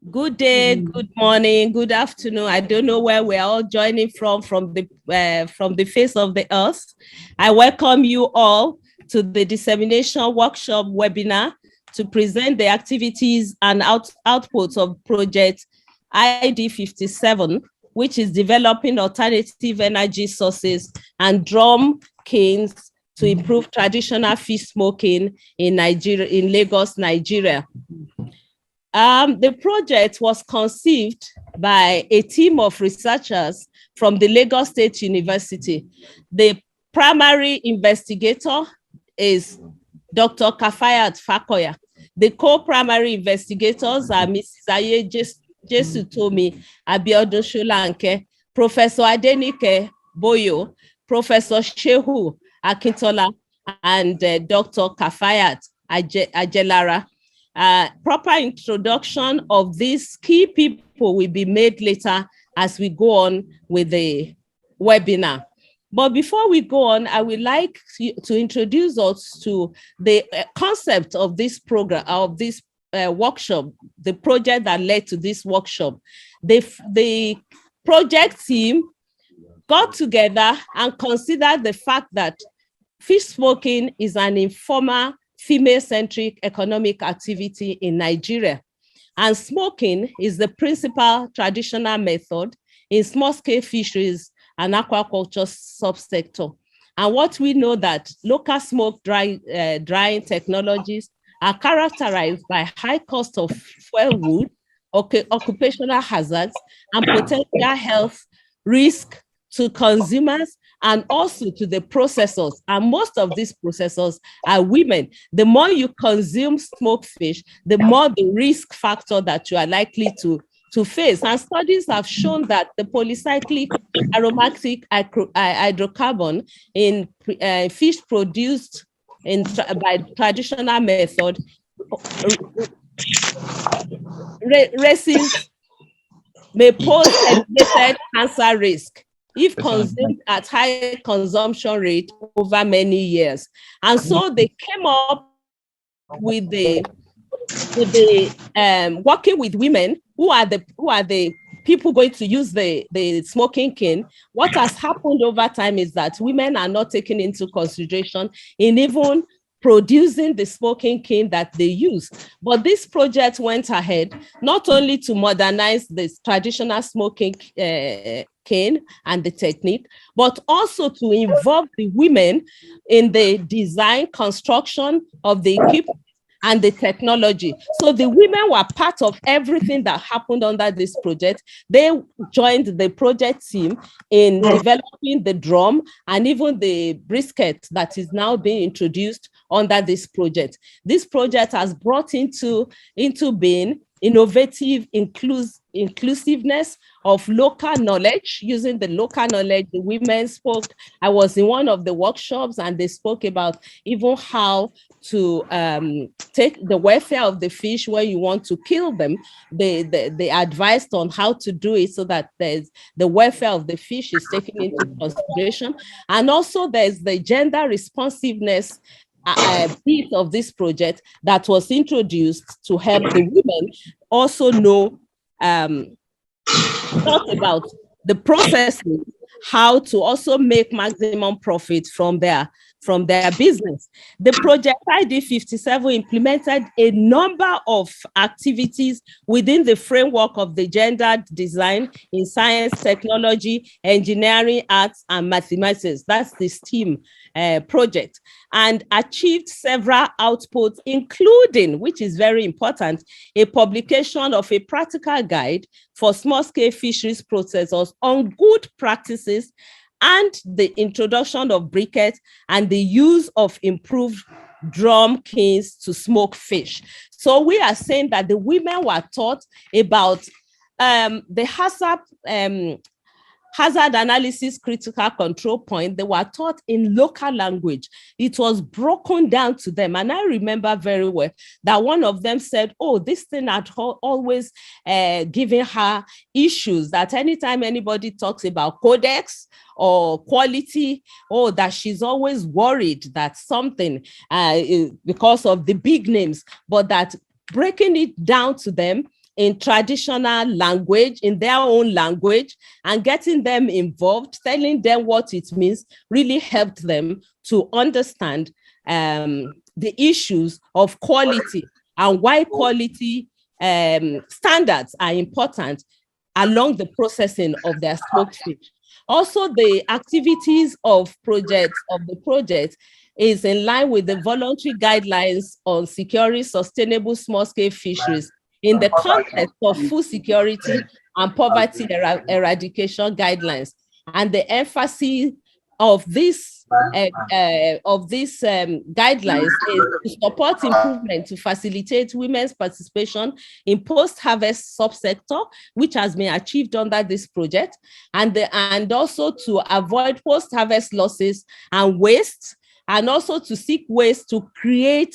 Good day, good morning, good afternoon. I don't know where we're all joining from the face of the earth. I welcome you all to the dissemination workshop webinar to present the activities and outputs of project ID 57, which is developing alternative energy sources and drum kilns to improve traditional fish smoking in Nigeria, in Lagos, Nigeria. The project was conceived by a team of researchers from the Lagos State University. The primary investigator is Dr. Kafayat Fakoya. The co-primary investigators are Mrs. Aye Jesutomi Abiodun-Solanke, Professor Adenike Boyo, Professor Shehu Akintola, and Dr. Kafayat Ajelara. Proper introduction of these key people will be made later as we go on with the webinar. But before we go on, I would like to introduce us to the concept of this program, of this workshop, the project that led to this workshop. The project team got together and considered the fact that fish smoking is an informal female-centric economic activity in Nigeria. And smoking is the principal traditional method in small-scale fisheries and aquaculture subsector. And what we know that local smoke drying technologies are characterized by high cost of fuel wood, occupational hazards, and potential health risk to consumers and also to the processors. And most of these processors are women. The more you consume smoked fish, the more the risk factor that you are likely to face. And studies have shown that the polycyclic aromatic hydrocarbon in fish produced by traditional method resins may pose elevated cancer risk if consumed at high consumption rate over many years. And so they came up with the working with women who are the people going to use the smoking kiln. What has happened over time is that women are not taken into consideration in even producing the smoking kiln that they use. But this project went ahead not only to modernize this traditional smoking kiln and the technique, but also to involve the women in the design, construction of the equipment and the technology. So the women were part of everything that happened under this project. They joined the project team in developing the drum and even the brisket that is now being introduced under this project. This project has brought into being innovative inclusiveness of local knowledge. Using the local knowledge, the women spoke. I was in one of the workshops and they spoke about even how to take the welfare of the fish when you want to kill them. They advised on how to do it so that there's the welfare of the fish is taken into consideration. And also there's the gender responsiveness piece of this project that was introduced to help the women also know thought about the processes, how to also make maximum profit from their business. The project ID 57 implemented a number of activities within the framework of the gendered design in science, technology, engineering, arts, and mathematics. That's the STEAM project, and achieved several outputs, including, which is very important, a publication of a practical guide for small-scale fisheries processors on good practices and the introduction of briquettes and the use of improved drum kilns to smoke fish. So we are saying that the women were taught about the hazard analysis critical control point. They were taught in local language. It was broken down to them. And I remember very well that one of them said, oh, this thing had always given her issues, that anytime anybody talks about codex or quality, or that she's always worried that something because of the big names, but that breaking it down to them in traditional language, in their own language, and getting them involved, telling them what it means, really helped them to understand the issues of quality and why quality standards are important along the processing of their smoked fish. Also, the activities of the project is in line with the voluntary guidelines on securing sustainable small-scale fisheries in the context of food security and poverty eradication guidelines. And the emphasis of this guidelines is to support improvement to facilitate women's participation in post-harvest subsector, which has been achieved under this project, and also to avoid post-harvest losses and waste, and also to seek ways to create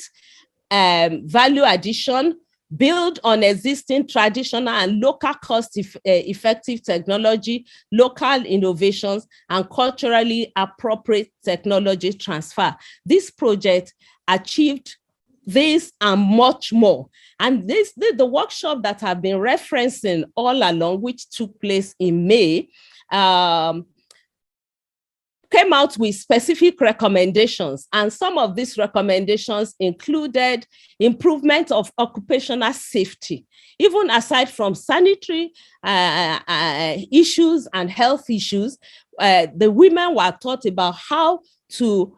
value addition, build on existing traditional and local cost-effective technology, local innovations, and culturally appropriate technology transfer. This project achieved this and much more. And the workshop that I've been referencing all along, which took place in May, came out with specific recommendations, and some of these recommendations included improvement of occupational safety. Even aside from sanitary issues and health issues, the women were taught about how to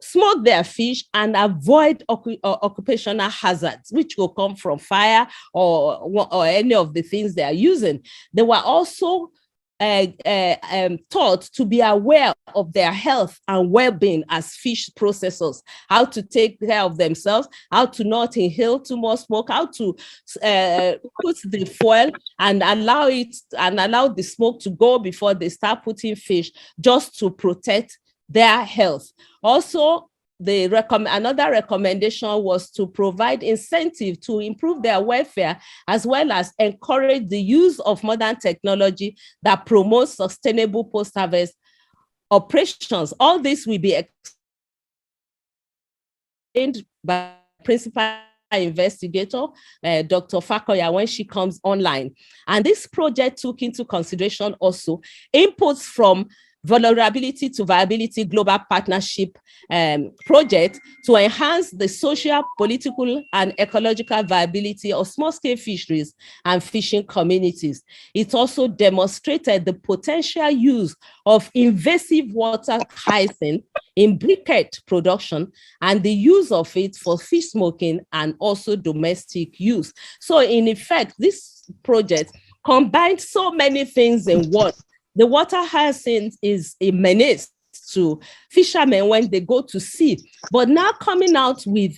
smoke their fish and avoid occupational hazards, which will come from fire or any of the things they are using. They were also taught to be aware of their health and well-being as fish processors, how to take care of themselves, how to not inhale too much smoke, how to put the foil and allow the smoke to go before they start putting fish, just to protect their health. Also, another recommendation was to provide incentive to improve their welfare, as well as encourage the use of modern technology that promotes sustainable post-harvest operations. All this will be explained by principal investigator, Dr. Fakoya, when she comes online. And this project took into consideration also inputs from Vulnerability to Viability Global Partnership project to enhance the social, political, and ecological viability of small-scale fisheries and fishing communities. It also demonstrated the potential use of invasive water hyacinth in briquette production and the use of it for fish smoking and also domestic use. So in effect, this project combined so many things in one. The water hyacinth is a menace to fishermen when they go to sea, but now coming out with,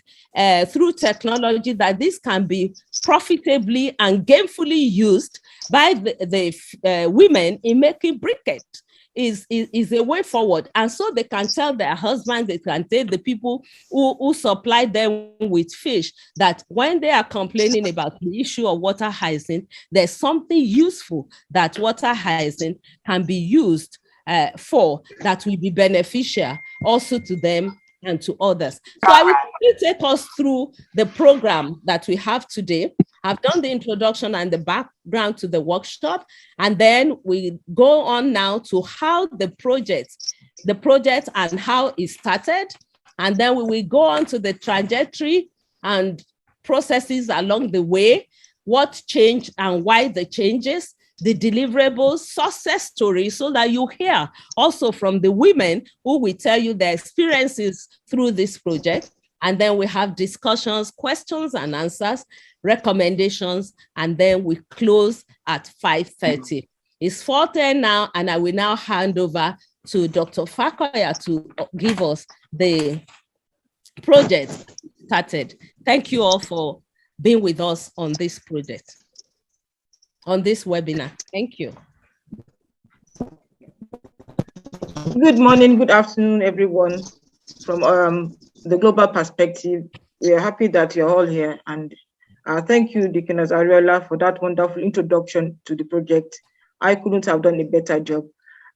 through technology, that this can be profitably and gainfully used by the women in making briquettes is a way forward. And so they can tell their husbands, they can tell the people who supply them with fish, that when they are complaining about the issue of water hyacinth, there's something useful that water hyacinth can be used for, that will be beneficial also to them and to others. So I will take us through the program that we have today. I've done the introduction and the background to the workshop, and then we go on now to how the project and how it started, and then we will go on to the trajectory and processes along the way, what changed and why the changes, the deliverables, success stories, so that you hear also from the women who will tell you their experiences through this project. And then we have discussions, questions and answers, recommendations, and then we close at 5:30. It's 4:10 now, and I will now hand over to Dr. Fakoya to give us the project started. Thank you all for being with us on this project, on this webinar. Thank you. Good morning, good afternoon, everyone. From the global perspective, we are happy that you're all here, and thank you, Deaconess Ariola, for that wonderful introduction to the project. I couldn't have done a better job.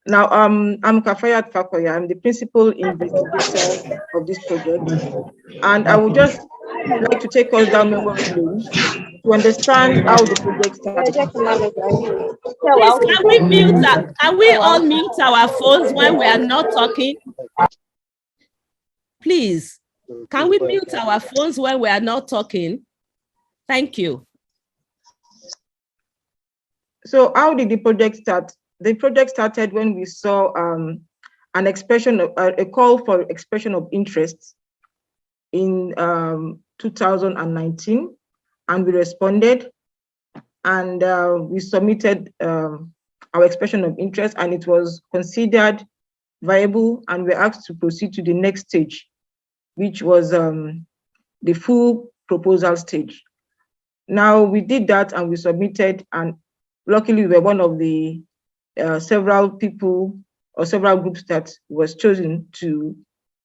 Now, I'm Kafayat Fakoya. I'm the principal investigator of this project, and I would just like to take us down memory lane to understand how the project started. Please, can we mute can we all mute our phones when we are not talking? Please, can we mute our phones when we are not talking? Thank you. So how did the project start? The project started when we saw an expression of a call for expression of interest in 2019, and we responded, and we submitted our expression of interest, and it was considered viable, and we asked to proceed to the next stage, which was the full proposal stage. Now we did that and we submitted, and luckily we were one of the several people or several groups that was chosen to,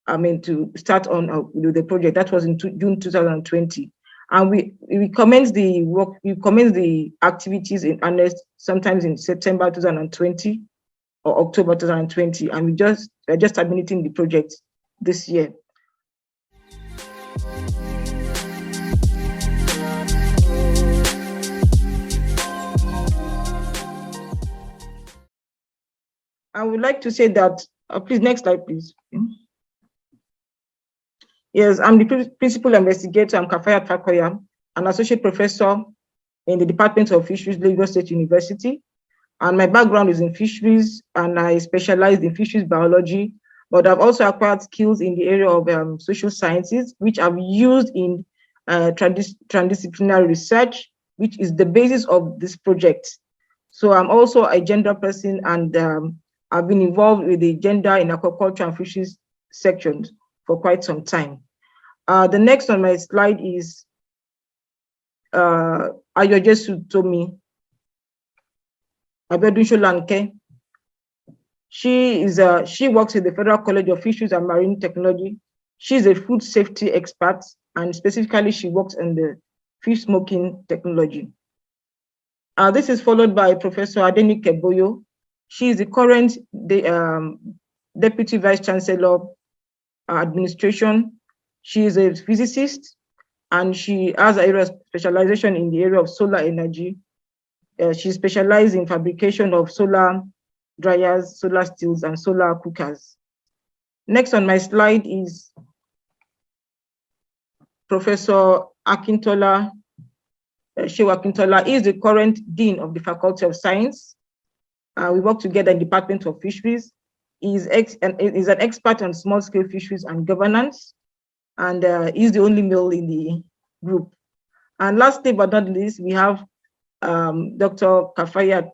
to start on the project. That was in June 2020. And we commenced the work, we commenced the activities in earnest sometimes in September 2020 or October 2020, and we're just terminating the project this year. I would like to say that, please, next slide, please. Yes, I'm the principal investigator. I'm Kafayat Fakoya, an associate professor in the Department of Fisheries, Lagos State University. And my background is in fisheries, and I specialize in fisheries biology, but I've also acquired skills in the area of social sciences, which I've used in transdisciplinary research, which is the basis of this project. So I'm also a gender person, and I've been involved with the gender in aquaculture and fisheries sections for quite some time. The next on my slide is Abiodun-Solanke. Abiodun-Solanke. She works at the Federal College of Fisheries and Marine Technology. She's a food safety expert, and specifically she works on the fish smoking technology. This is followed by Professor Adenike Boyo. She is the current Deputy Vice Chancellor Administration. She is a physicist, and she has an area of specialization in the area of solar energy. She specializes in fabrication of solar dryers, solar steels, and solar cookers. Next on my slide is Professor Akintola. Shewa Akintola is the current Dean of the Faculty of Science. We work together in the Department of Fisheries. He's an expert on small-scale fisheries and governance, and he's the only male in the group. And lastly but not least, we have Dr. Kafayat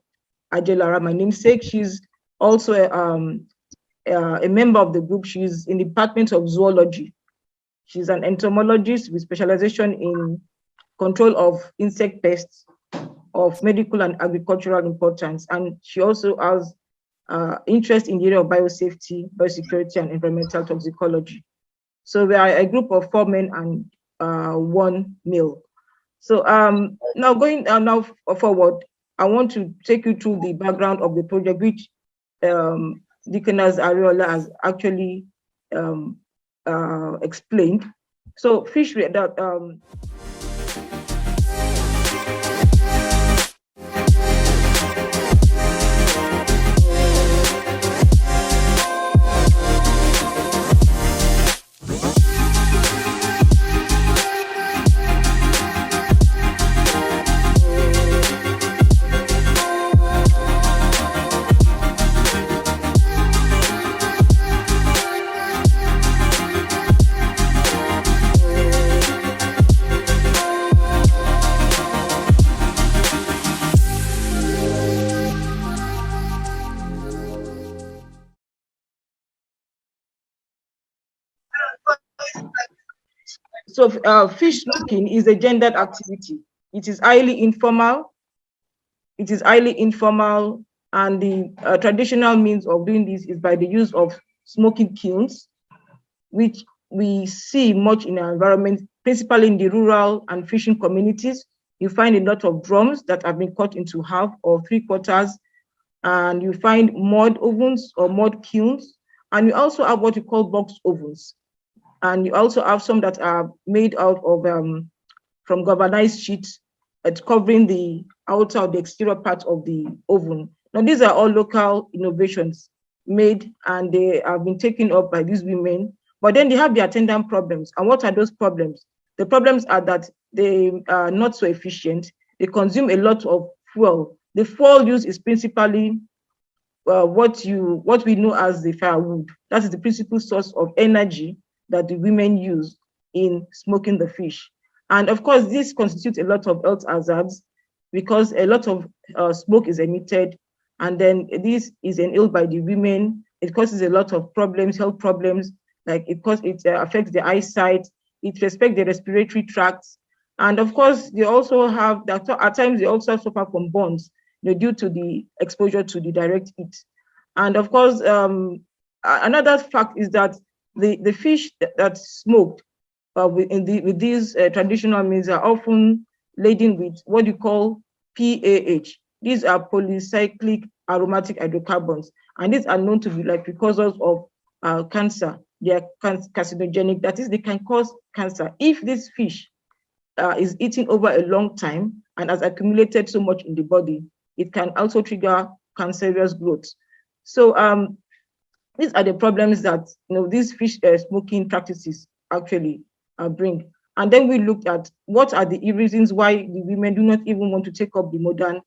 Ajelara, my namesake. She's also a member of the group. She's in the Department of Zoology. She's an entomologist with specialization in control of insect pests of medical and agricultural importance. And she also has interest in the area of biosafety, biosecurity, and environmental toxicology. So we are a group of 4 men and 1 male. So now going now forward, I want to take you through the background of the project, which Deaconess Ariola has actually explained. So fishery that fish smoking is a gendered activity. It is highly informal. It is highly informal, and the traditional means of doing this is by the use of smoking kilns, which we see much in our environment, principally in the rural and fishing communities. You find a lot of drums that have been cut into half or 3/4, and you find mud ovens or mud kilns, and you also have what you call box ovens. And you also have some that are made out of from galvanized sheets covering the outer or the exterior part of the oven. Now, these are all local innovations made, and they have been taken up by these women, but then they have the attendant problems. And what are those problems? The problems are that they are not so efficient. They consume a lot of fuel. The fuel used is principally what we know as the firewood. That is the principal source of energy that the women use in smoking the fish. And of course, this constitutes a lot of health hazards because a lot of smoke is emitted, and then this is inhaled by the women. It causes a lot of problems, health problems, like it affects the eyesight, it affects the respiratory tracts, and of course, they also have that at times they also suffer from burns, due to the exposure to the direct heat. And of course, another fact is that the fish that's smoked with these traditional means are often laden with what you call PAH. These are polycyclic aromatic hydrocarbons, and these are known to be like precursors of cancer. They are carcinogenic, that is, they can cause cancer. If this fish is eaten over a long time and has accumulated so much in the body, it can also trigger cancerous growth. So these are the problems that these fish smoking practices actually bring. And then we looked at what are the reasons why the women do not even want to take up the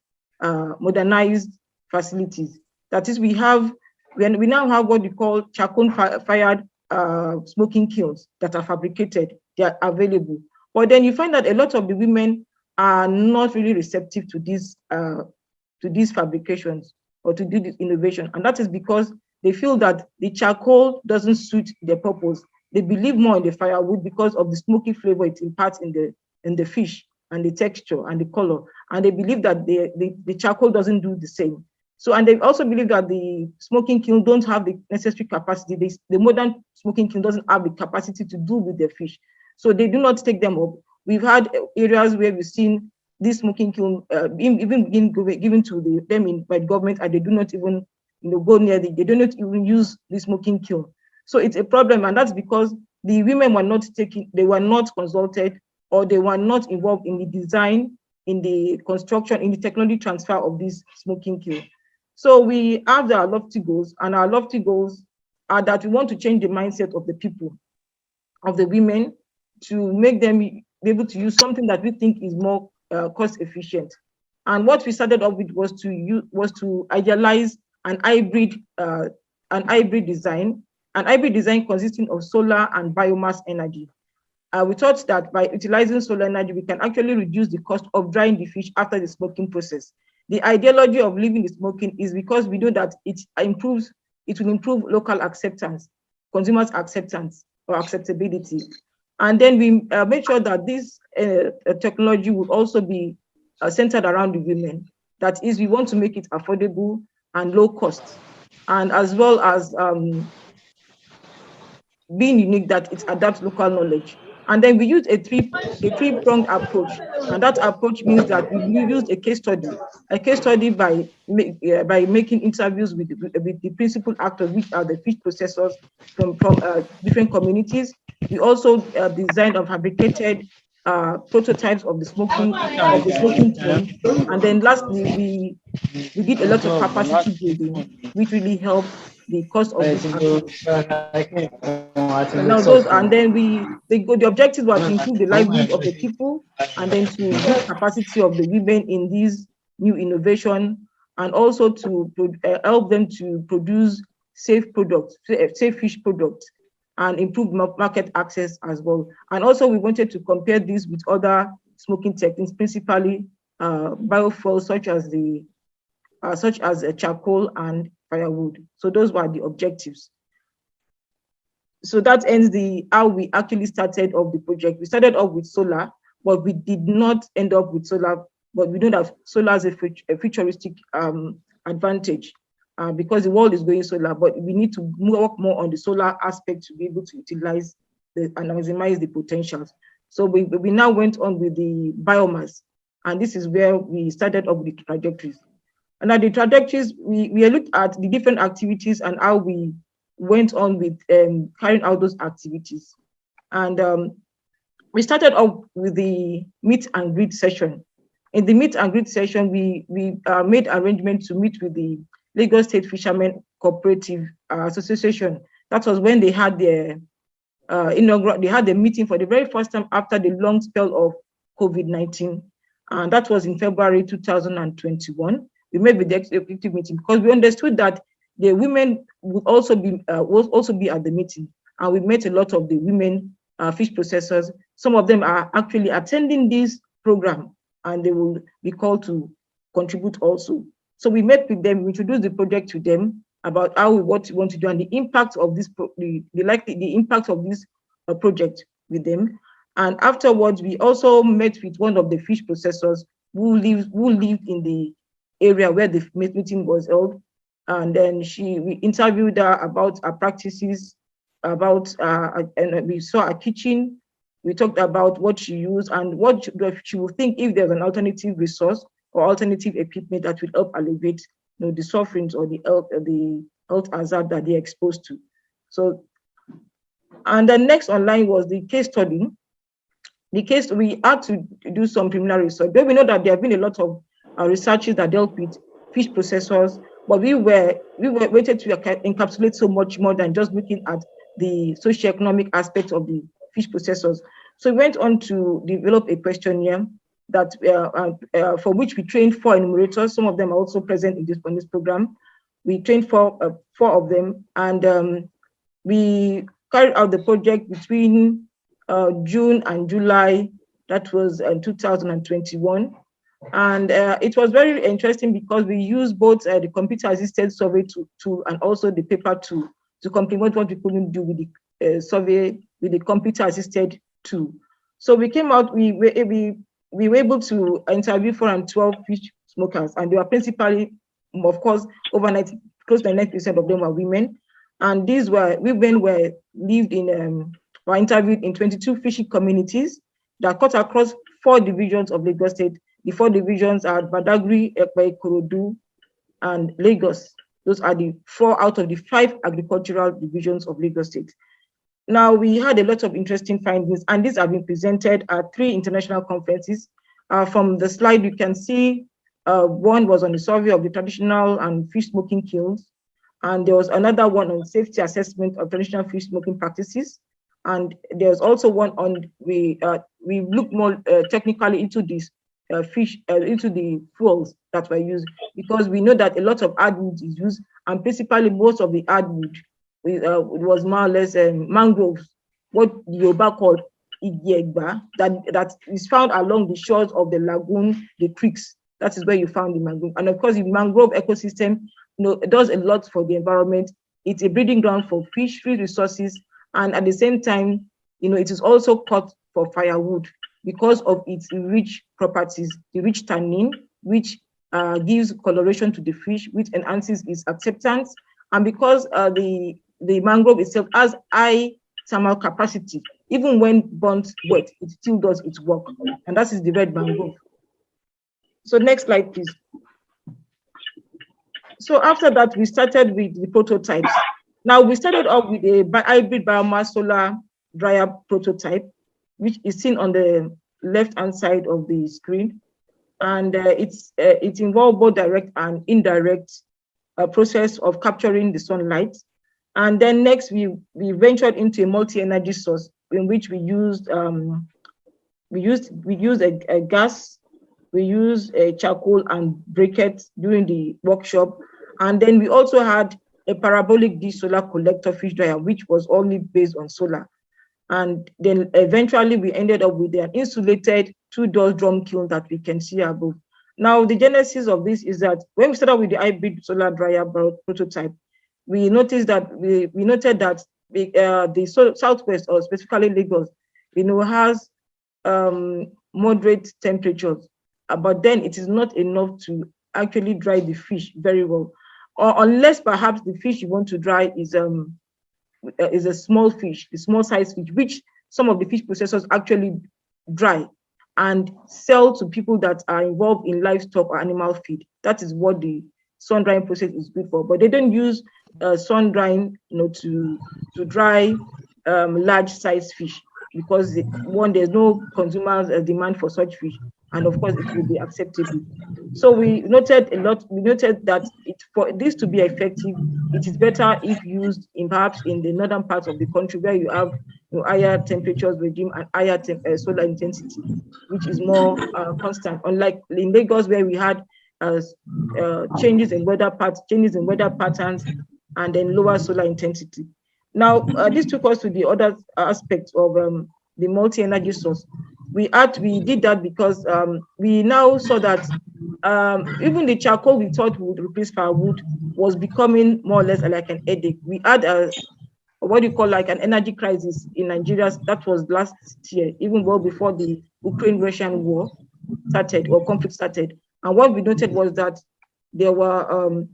modernized facilities. That is, we now have what we call charcoal-fired smoking kilns that are fabricated. They are available. But then you find that a lot of the women are not really receptive to these fabrications or to do this innovation. And that is because they feel that the charcoal doesn't suit their purpose. They believe more in the firewood because of the smoky flavor it imparts in the fish and the texture and the color. And they believe that the charcoal doesn't do the same. So, and they also believe that the smoking kiln don't have the necessary capacity. The modern smoking kiln doesn't have the capacity to do with the fish. So they do not take them up. We've had areas where we've seen this smoking kiln even given to them by the government, and they do not even go near they do not even use the smoking kiln. So it's a problem, and that's because the women were not consulted, or they were not involved in the design, in the construction, in the technology transfer of this smoking kiln. So we have our lofty goals, and our lofty goals are that we want to change the mindset of the people, of the women, to make them be able to use something that we think is more cost efficient. And what we started off with was to idealize an hybrid design, consisting of solar and biomass energy. We thought that by utilizing solar energy, we can actually reduce the cost of drying the fish after the smoking process. The ideology of leaving the smoking is because we know that it will improve local acceptance, consumers' acceptance or acceptability. And then we made sure that this technology would also be centered around the women. That is, we want to make it affordable and low cost, and as well as being unique, that it adapts local knowledge. And then we use a three-pronged approach, and that approach means that we used a case study by making interviews with the principal actors, which are the fish processors from different communities. We also designed and fabricated prototypes of the smoking kiln, and then lastly we did a lot of capacity building, which really helped the cost of this approach. Now and then the objective was to improve the livelihood of the people, and then to build capacity of the women in these new innovation, and also to help them to produce safe fish products, and improve market access as well. And also we wanted to compare this with other smoking techniques, principally biofuels such as charcoal and firewood. So those were the objectives. So that ends how we actually started off the project. We started off with solar, but we did not end up with solar. But we know that solar has a futuristic advantage because the world is going solar. But we need to work more on the solar aspect to be able to utilize and maximize the potentials. So we now went on with the biomass, and this is where we started off with the trajectories. And at the trajectories, we looked at the different activities and how we went on with carrying out those activities. And we started off with the meet and greet session. In the meet and greet session, we made arrangements to meet with the Lagos State Fishermen Cooperative Association. That was when they had their inaugural, they had a meeting for the very first time after the long spell of COVID-19. And that was in February 2021. We met with the executive meeting because we understood that the women would also be at the meeting. And we met a lot of the women fish processors. Some of them are actually attending this program, and they will be called to contribute also. So we met with them, we introduced the project to them about what we want to do and the impact of this, the impact of this project with them. And afterwards, we also met with one of the fish processors who lived in the area where the meeting was held. And then we interviewed her about her practices, about and we saw her kitchen. We talked about what she used and what she would think if there's an alternative resource or alternative equipment that will help alleviate, the sufferings or the health hazard that they're exposed to. So, and the next online was the case study. The case, we had to do some preliminary research. But we know that there have been a lot of researches that dealt with fish processors, but we waited to encapsulate so much more than just looking at the socioeconomic aspects of the fish processors. So we went on to develop a questionnaire that for which we trained 4 enumerators. Some of them are also present on this program. We trained 4 of them, and we carried out the project between June and July. That was in 2021. And it was very interesting because we used both the computer-assisted survey tool and also the paper tool to complement what we couldn't do with the survey with the computer-assisted tool. So we came out, we were able to interview 412 fish smokers, and they were principally, of course, over 90, close to 90% of them were women. And these women were interviewed in 22 fishing communities that cut across 4 divisions of Lagos State. The 4 divisions are Badagry, Ekpe, Ikorodu, and Lagos. Those are the 4 out of the 5 agricultural divisions of Lagos State. Now, we had a lot of interesting findings, and these have been presented at 3 international conferences. From the slide, you can see one was on the survey of the traditional and fish smoking kilns, and there was another one on safety assessment of traditional fish smoking practices. And there's also one on, we look more technically into this into the fuels that were used, because we know that a lot of hardwood is used, and principally most of the hardwood was more or less mangroves, what Yoruba called Igiegba, that is found along the shores of the lagoon, the creeks. That is where you found the mangrove. And of course, the mangrove ecosystem, it does a lot for the environment. It's a breeding ground for fish resources, and at the same time, it is also cut for firewood because of its rich properties, the rich tannin, which gives coloration to the fish, which enhances its acceptance, and because the mangrove itself has high thermal capacity, even when burnt wet, it still does its work, and that is the red mangrove. So next slide, please. So after that, we started with the prototypes. Now we started off with a hybrid biomass solar dryer prototype, which is seen on the left-hand side of the screen. And it involved both direct and indirect process of capturing the sunlight. And then next, we ventured into a multi-energy source in which we used a gas, we used a charcoal and briquettes during the workshop. And then we also had a parabolic dish solar collector fish dryer, which was only based on solar. And then eventually we ended up with an insulated 2-door drum kiln that we can see above. Now, the genesis of this is that when we started with the hybrid solar dryer prototype, we noticed that we noted that the Southwest, or specifically Lagos, has moderate temperatures, but then it is not enough to actually dry the fish very well, or unless perhaps the fish you want to dry is a small fish, a small size fish, which some of the fish processors actually dry and sell to people that are involved in livestock or animal feed. That is what the sun drying process is good for. But they don't use sun drying, to dry large size fish, because there's no consumers demand for such fish. and of course it will be acceptable. So we noted that for this to be effective, it is better if used in perhaps in the northern parts of the country where you have higher temperatures regime and higher solar intensity, which is more constant. Unlike in Lagos, where we had changes in weather patterns, and then lower solar intensity. Now, this took us to the other aspect of the multi-energy source. We did that because we now saw that even the charcoal we thought would replace firewood was becoming more or less like an headache. We had what you call like an energy crisis in Nigeria. That was last year, even well before the Ukraine-Russian war started or conflict started. And what we noted was that there were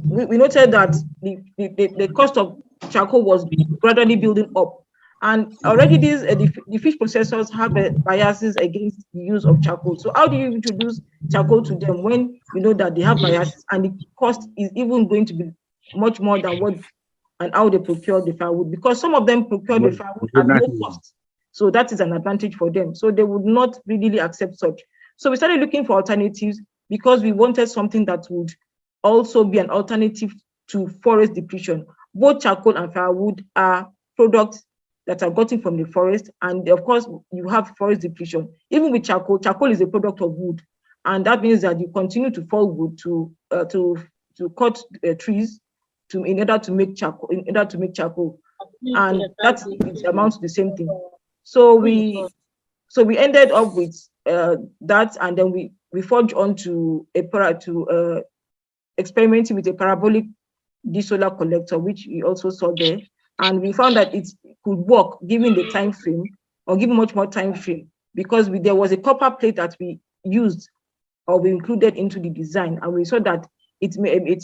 we noted that the cost of charcoal was gradually building up. And already the fish processors have biases against the use of charcoal. So how do you introduce charcoal to them when you know that they have biases and the cost is even going to be much more than what and how they procure the firewood? Because some of them procure the firewood at no cost. So that is an advantage for them. So they would not really accept such. So we started looking for alternatives because we wanted something that would also be an alternative to forest depletion. Both charcoal and firewood are products that are gotten from the forest, and of course you have forest depletion. Even with charcoal, charcoal is a product of wood, and that means that you continue to fall wood to cut trees in order to make charcoal. And that amounts to the same thing. So we ended up with that, and then we forged on to experimenting with a parabolic solar collector, which we also saw there, and we found that it could work given the time frame, or given much more time frame, because there was a copper plate that we used or we included into the design, and we saw that it made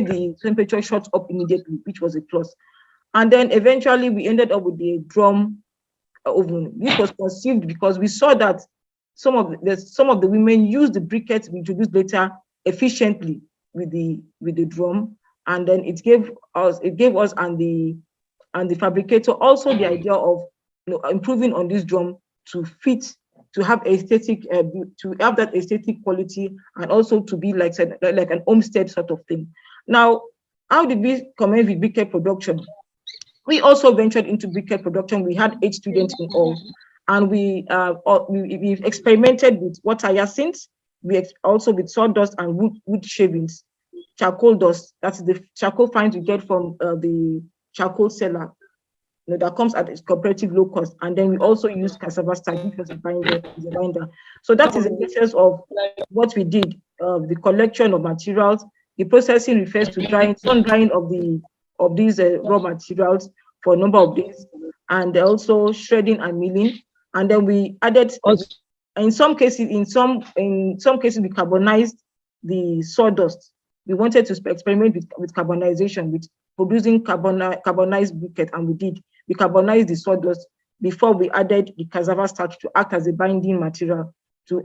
the temperature shot up immediately, which was a plus. And then eventually we ended up with the drum oven. This was conceived because we saw that some of the women used the briquettes we introduced later efficiently with the drum, and then it gave us and the fabricator also the idea of improving on this drum to have that aesthetic quality, and also to be like an homestead sort of thing. Now, how did we commence with briquette production? We also ventured into briquette production. We had 8 students in all, and we experimented with water hyacinth. We also with sawdust and wood shavings, charcoal dust. That's the charcoal fines we get from the charcoal seller, that comes at its comparative low cost. And then we also use cassava starch, which was a binder. So that is a process of what we did, the collection of materials. The processing refers to sun drying of these raw materials for a number of days, and also shredding and milling. And then we added, in some cases we carbonized the sawdust. We wanted to experiment with carbonization, with producing carbonized briquette, and we did. We carbonized the sawdust before we added the cassava starch to act as a binding material to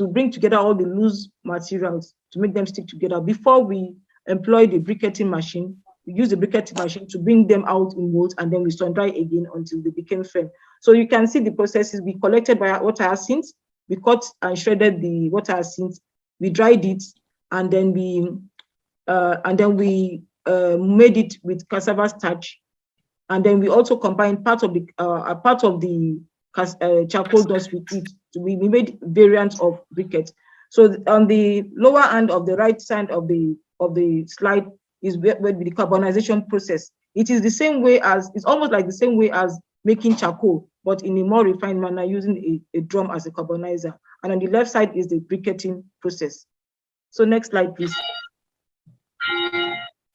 bring together all the loose materials to make them stick together. Before we employ the briquetting machine, we use the briquetting machine to bring them out in molds, and then we sun dry again until they became firm. So you can see the processes. We collected water hyacinth, we cut and shredded the water hyacinth, we dried it, and then we made it with cassava starch, and then we also combined part of the charcoal dust with it. We made variants of briquettes. So on the lower hand of the right side of the slide is where the carbonization process. It is the same way it's almost like the same way as making charcoal, but in a more refined manner using a drum as a carbonizer. And on the left side is the briquetting process. So next slide, please.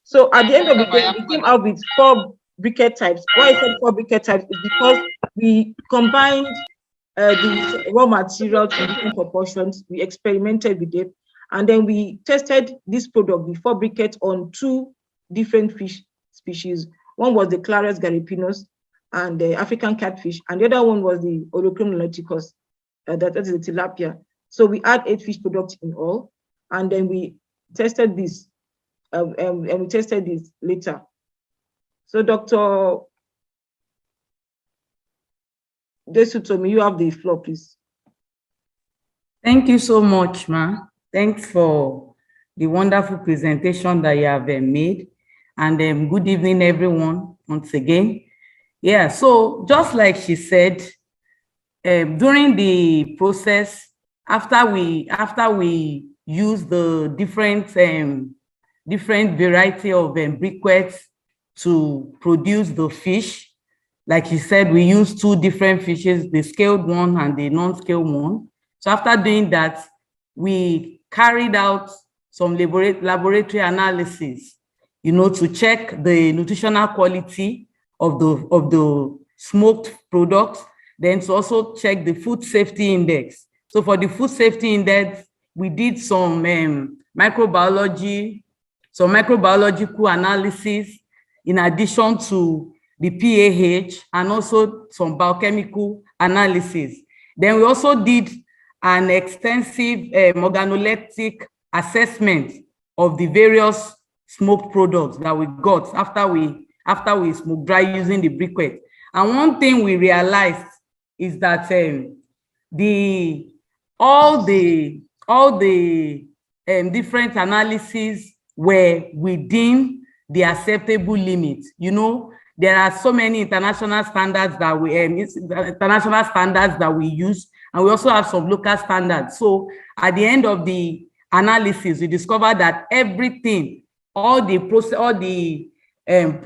So at the end of the day, we came out with 4 briquette types. Why I said 4 briquette types is because we combined the raw materials in different proportions. We experimented with it, and then we tested this product, the 4 briquettes, on 2 different fish species. One was the Clarias gariepinus and the African catfish, and the other one was the Orocrine nauticus, that is the tilapia. So we had 8 fish products in all, and then we tested this, and we tested this later. So Dr. Desutomi, you have the floor, please. Thank you so much, Ma. Thanks for the wonderful presentation that you have made. And good evening, everyone, once again. Yeah, so just like she said, during the process, after we use the different variety of briquettes to produce the fish, like she said, we use two different fishes, the scaled one and the non-scaled one. So after doing that, we carried out some laboratory analysis, to check the nutritional quality of the smoked products, then to also check the food safety index. So for the food safety index, we did some microbiological analysis in addition to the pH and also some biochemical analysis. Then we also did an extensive organoleptic assessment of the various smoked products that we got after we smoke dry using the briquette. And one thing we realized is that all the different analyses were within the acceptable limit. There are so many international standards that we use, and we also have some local standards. So at the end of the analysis, we discovered that everything, all the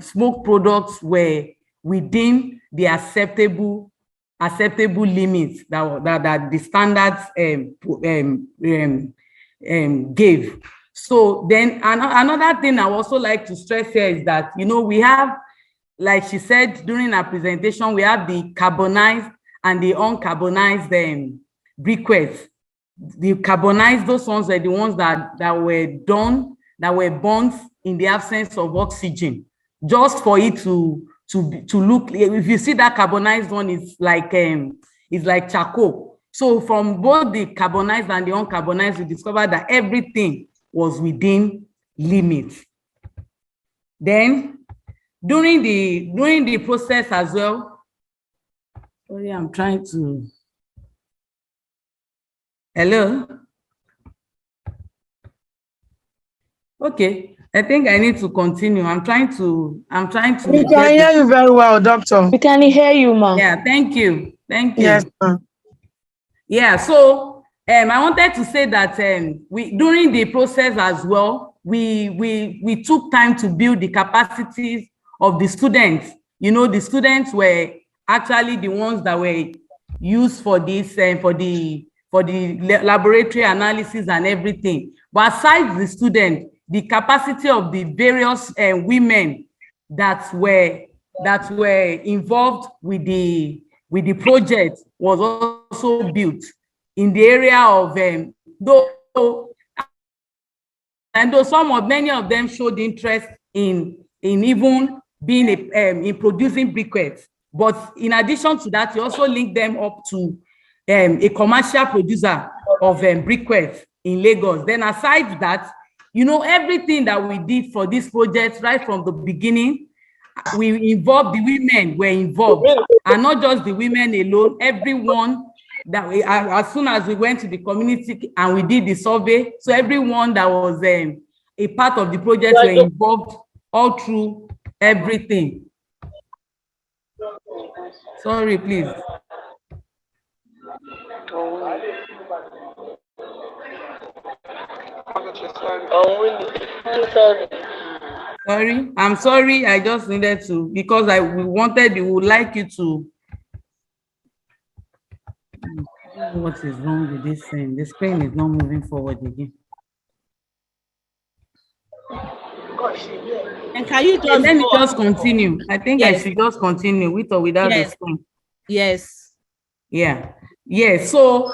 smoke products were within the acceptable limits that the standards gave. So then another thing I also like to stress here is that, we have, like she said during her presentation, we have the carbonized and the uncarbonized briquettes. The carbonized, those ones are the ones that were burnt in the absence of oxygen, just for it to look. If you see that carbonized one, it's like charcoal. So from both the carbonized and the uncarbonized, we discovered that everything was within limits. Then during the process as well, sorry, I'm trying to. Hello. Okay, I think I need to continue. I'm trying to. We can hear you very well, doctor. We can hear you, ma'am. Yeah, thank you. Yes, ma'am. Yeah, so I wanted to say that during the process as well, we took time to build the capacities of the students. The students were actually the ones that were used for this for the laboratory analysis and everything. But aside the student, the capacity of the various women that were involved with the project was also built in the area of many of them showed interest in even being in producing briquettes. But in addition to that, we also linked them up to a commercial producer of briquettes in Lagos. Then aside that, everything that we did for this project right from the beginning, we involved, the women were involved, and not just the women alone, everyone that as soon as we went to the community and we did the survey, so everyone that was a part of the project were involved all through everything. Sorry, please. Sorry, I'm sorry. I just needed to, because we would like you to. What is wrong with this thing? The screen is not moving forward again. And can you just let me just continue? I think yes. I should just continue with or without the screen. Yes. Yeah. Yes. So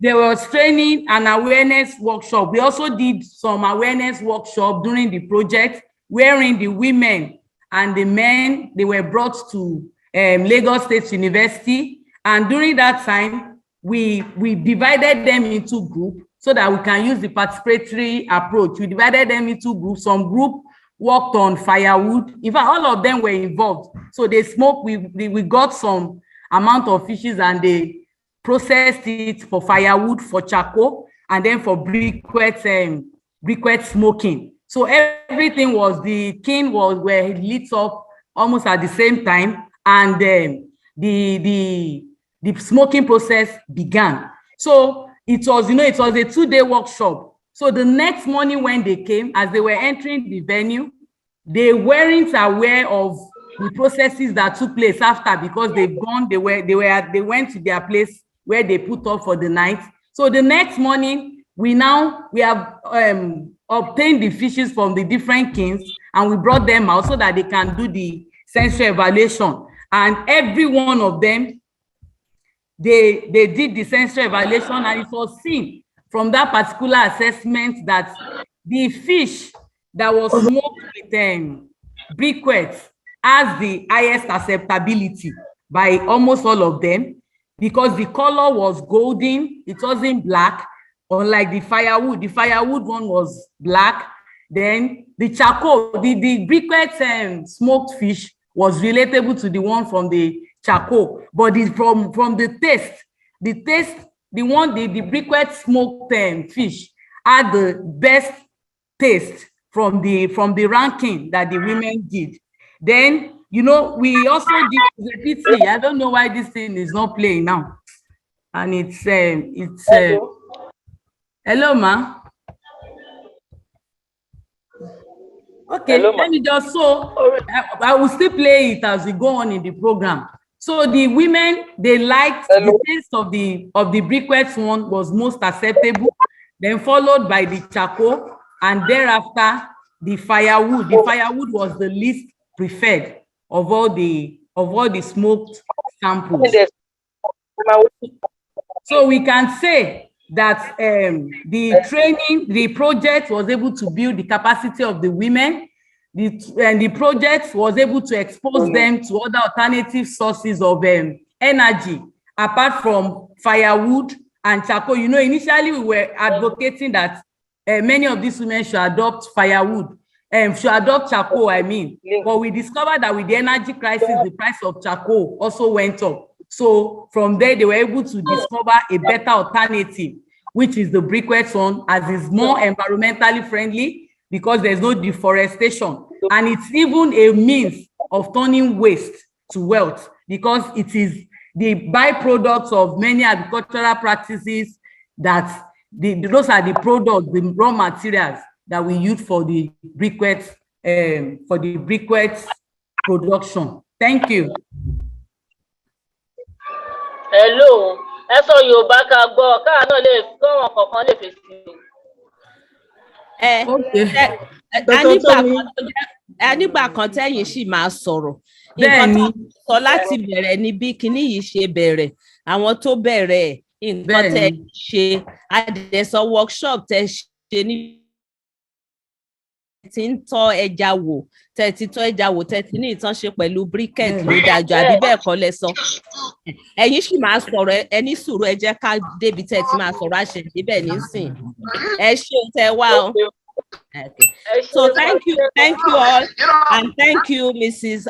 there was training and awareness workshop. We also did some awareness workshop during the project, wherein the women and the men, they were brought to Lagos State University, and during that time, we divided them into groups so that we can use the participatory approach. We divided them into groups. Some group worked on firewood. In fact, all of them were involved. So they smoked. We got some amount of fishes, and they processed it for firewood, for charcoal, and then for briquette smoking. So everything was, the kiln were lit up almost at the same time, and the smoking process began. So it was, you know, it was a 2-day workshop. So the next morning when they came, as they were entering the venue, they weren't aware of the processes that took place after, because they've gone, they went to their place where they put up for the night. So the next morning, we have obtained the fishes from the different kilns, and we brought them out so that they can do the sensory evaluation. And every one of them, they did the sensory evaluation, and it was seen from that particular assessment that the fish that was smoked with briquettes has the highest acceptability by almost all of them, because the color was golden, it wasn't black, unlike the firewood. The firewood one was black. Then the charcoal, the briquette smoked fish was relatable to the one from the charcoal, but from the taste, the briquette smoked fish had the best taste from the ranking that the women did. Then, you know, we also did the PT. I don't know why this thing is not playing now, and it's hello, ma. Okay, hello, let me just, so I will still play it as we go on in the program. So the women, they liked the taste of the briquettes one was most acceptable, then followed by the charcoal, and thereafter the firewood. The firewood was the least preferred of all the smoked samples. So we can say that the project was able to build the capacity of the women, and the project was able to expose them to other alternative sources of energy apart from firewood and charcoal. You know, initially we were advocating that many of these women should adopt firewood, should adopt charcoal, I mean. But we discovered that with the energy crisis, the price of charcoal also went up. So from there, they were able to discover a better alternative, which is the briquettes one, as is more environmentally friendly because there's no deforestation. And it's even a means of turning waste to wealth, because it is the byproducts of many agricultural practices that those are the products, the raw materials that we use for the briquettes, production. Thank you. Hello, ẹ sọ Yorùbá ká gbọ́, káà náà lè kọ́wọn kọ̀ọ̀kan lè fèsì. Nígbà kan tẹ́yìn sì máa sọ̀rọ̀. Nǹkan tó sọ láti bẹ̀rẹ̀ ni bí kinní yìí ṣe bẹ̀rẹ̀, àwọn tó bẹ̀rẹ̀ nǹkan tẹ́ ṣe, àdẹ̀sọ workshop tẹ́ ṣe ní ti ń tọ́ ẹja wò, tẹ́ ti tọ́ ẹja wò, tẹ́ ti ní ìtàn ṣe pẹ̀lú briquette ló dájú, àbí bẹ́ẹ̀ kọ́ lẹ sọ. Ẹ̀yin sì máa sọ̀rọ̀, ẹ ní sùúrù, ẹ jẹ́ ká débi tẹ́ ti máa sọ̀rọ̀ àṣẹ níbẹ̀ nísìn. Ẹ ṣeun tẹ́ wá o. Okay. So thank you all, and thank you, Mrs.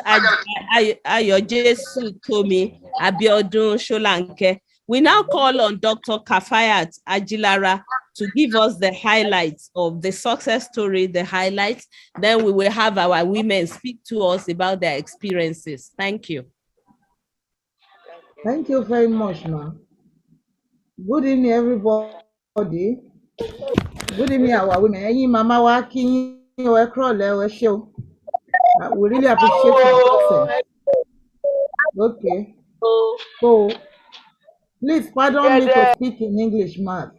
Ayojesu Tomi Abiodun-Solanke. We now call on Dr. Kafayat Ajilara to give us the highlights of the success story, the highlights. Then we will have our women speak to us about their experiences. Thank you. Thank you very much, ma'am. Good evening, everybody. Good evening, our women. Any mama working or crawler show. We really appreciate your presence. Okay. So please pardon me to speak in English, ma'am.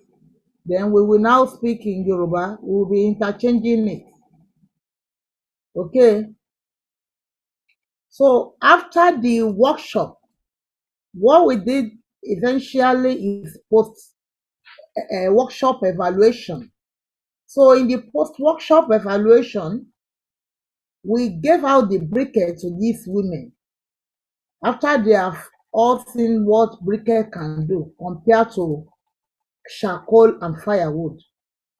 Then we will now speak in Yoruba. We will be interchanging it. Okay. So after the workshop, what we did eventually is post-workshop evaluation. So in the post-workshop evaluation, we gave out the briquette to these women after they have all seen what briquette can do compared to charcoal and firewood.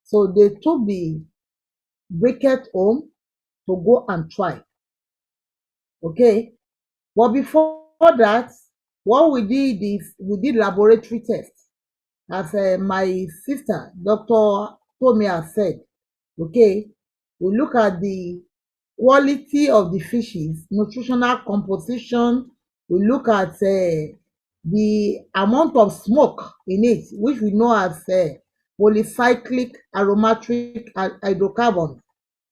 So they took the briquette home to go and try. Okay, but before that, What we did is we did laboratory tests, as my sister, Dr. Tomi, has said. Okay, we look at the quality of the fishes, nutritional composition. We look at the amount of smoke in it, which we know as polycyclic aromatic hydrocarbon.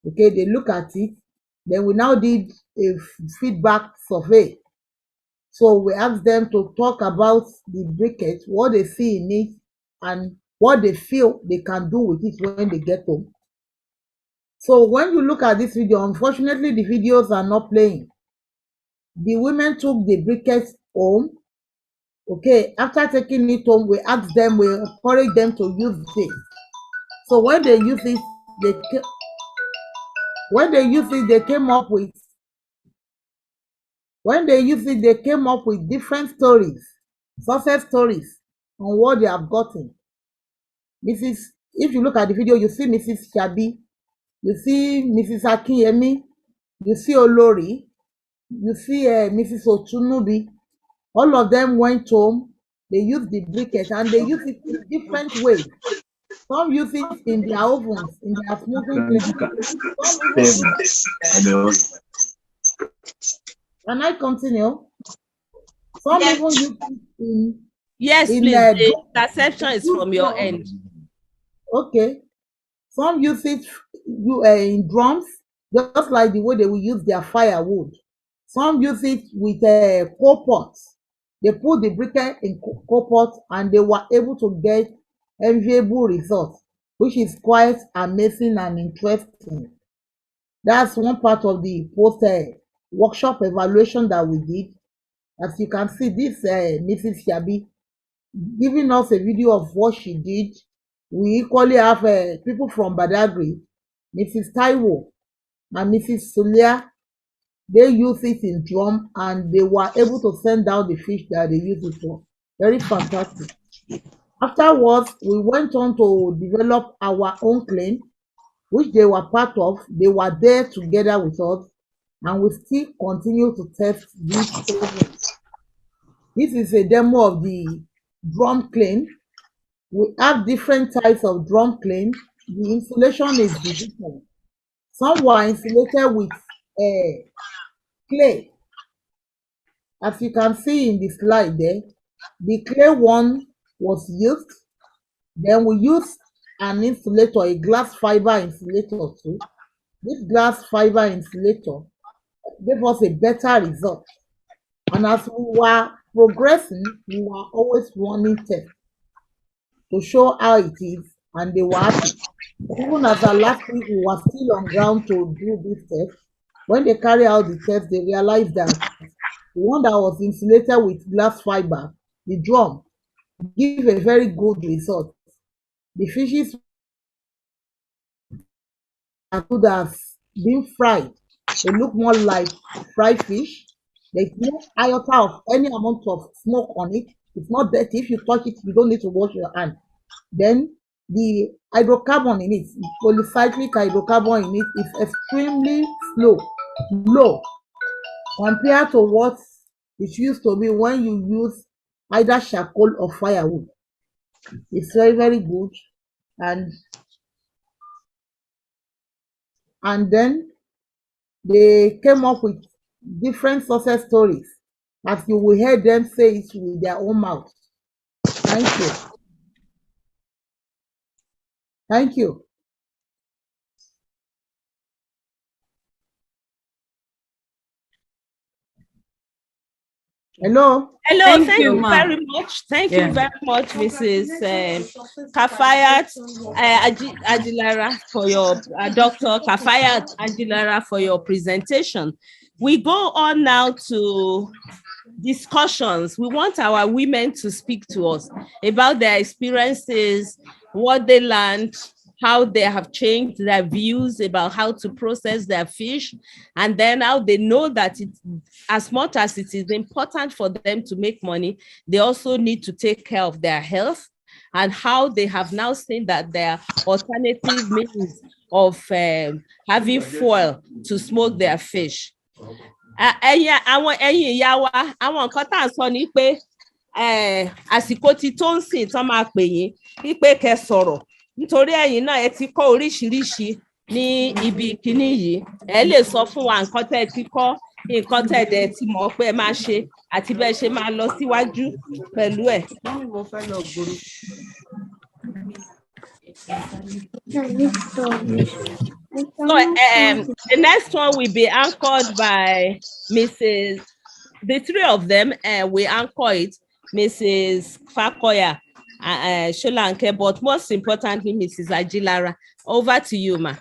Okay, they look at it. Then we now did a feedback survey. So we asked them to talk about the briquettes, what they see in it, and what they feel they can do with it when they get home. So when you look at this video, unfortunately, the videos are not playing. The women took the briquettes home. Okay, after taking it home, we asked them, we encouraged them to use this. So when they use it, they came up with different stories, success stories on what they have gotten. If you look at the video, you see Mrs. Shabi, you see Mrs. Akinyemi, you see Olori, you see Mrs. Otunubi. All of them went home, they used the briquette, and they use it in different ways. Some use it in their ovens, in their smoking places. Can I continue? Some even use it in... Yes, please. The perception is from your end. Okay. Some use it in drums, just like the way they will use their firewood. Some use it with coal pots. They put the briquette in coal pots and they were able to get enviable results, which is quite amazing and interesting. That's one part of the post workshop evaluation that we did. As you can see, this Mrs. Shabi giving us a video of what she did. We equally have people from Badagry, Mrs. Taiwo and Mrs. Sulia. They use it in drum and they were able to send out the fish that they use it for. Very fantastic. Afterwards, we went on to develop our own kiln, which they were part of. They were there together with us, and we still continue to test this oven. This is a demo of the drum kiln. We have different types of drum kiln. The insulation is different. Some were insulated with clay. As you can see in the slide there, the clay one was used. Then we used an insulator, a glass fiber insulator too. This glass fiber insulator gave us a better result. And as we were progressing, we were always running tests to show how it is, and they were happy. Even as our last week, we were still on ground to do this test. When they carry out the test, they realized that the one that was insulated with glass fiber, the drum, give a very good result. The fishes are good as being fried. They look more like fried fish. There's no iota of any amount of smoke on it. It's not dirty. If you touch it, you don't need to wash your hand. Then the hydrocarbon in it, polycyclic hydrocarbon in it, is extremely low compared to what it used to be when you use either charcoal or firewood. It's very, very good. And then they came up with different success stories, as you will hear them say it with their own mouth. Thank you. Thank you. Hello. Hello, thank you very much. Thank you very much, Mrs. Kafayat Ajilara, for your Dr. Kafayat Ajilara, for your presentation. We go on now to discussions. We want our women to speak to us about their experiences, what they learned, how they have changed their views about how to process their fish, and then how they know that as much as it is important for them to make money, they also need to take care of their health, and how they have now seen that there are alternative means of having fuel to smoke their fish. àwọn ẹ̀yin ìyá wa àwọn nǹkan tá à ń sọ ni pé àsìkò ti tó ń sìn tán máa pè yín wípé kẹ́ sọ̀rọ̀ nítorí ẹ̀yin náà ẹ ti kọ́ oríṣiríṣi ní ibi kíní yìí ẹ lè sọ fún wa nǹkan tẹ́ ẹ ti kọ́ nǹkan tẹ́ ẹ dẹ̀ ti mọ̀ pé ẹ máa ṣe àti bẹ́ẹ̀ ṣe máa lọ síwájú pẹ̀lú ẹ̀. So the next one will be anchored by the three of them will anchor it, Mrs. Fakoya, Solanke, but most importantly, Mrs. Ajilara. Over to you, ma.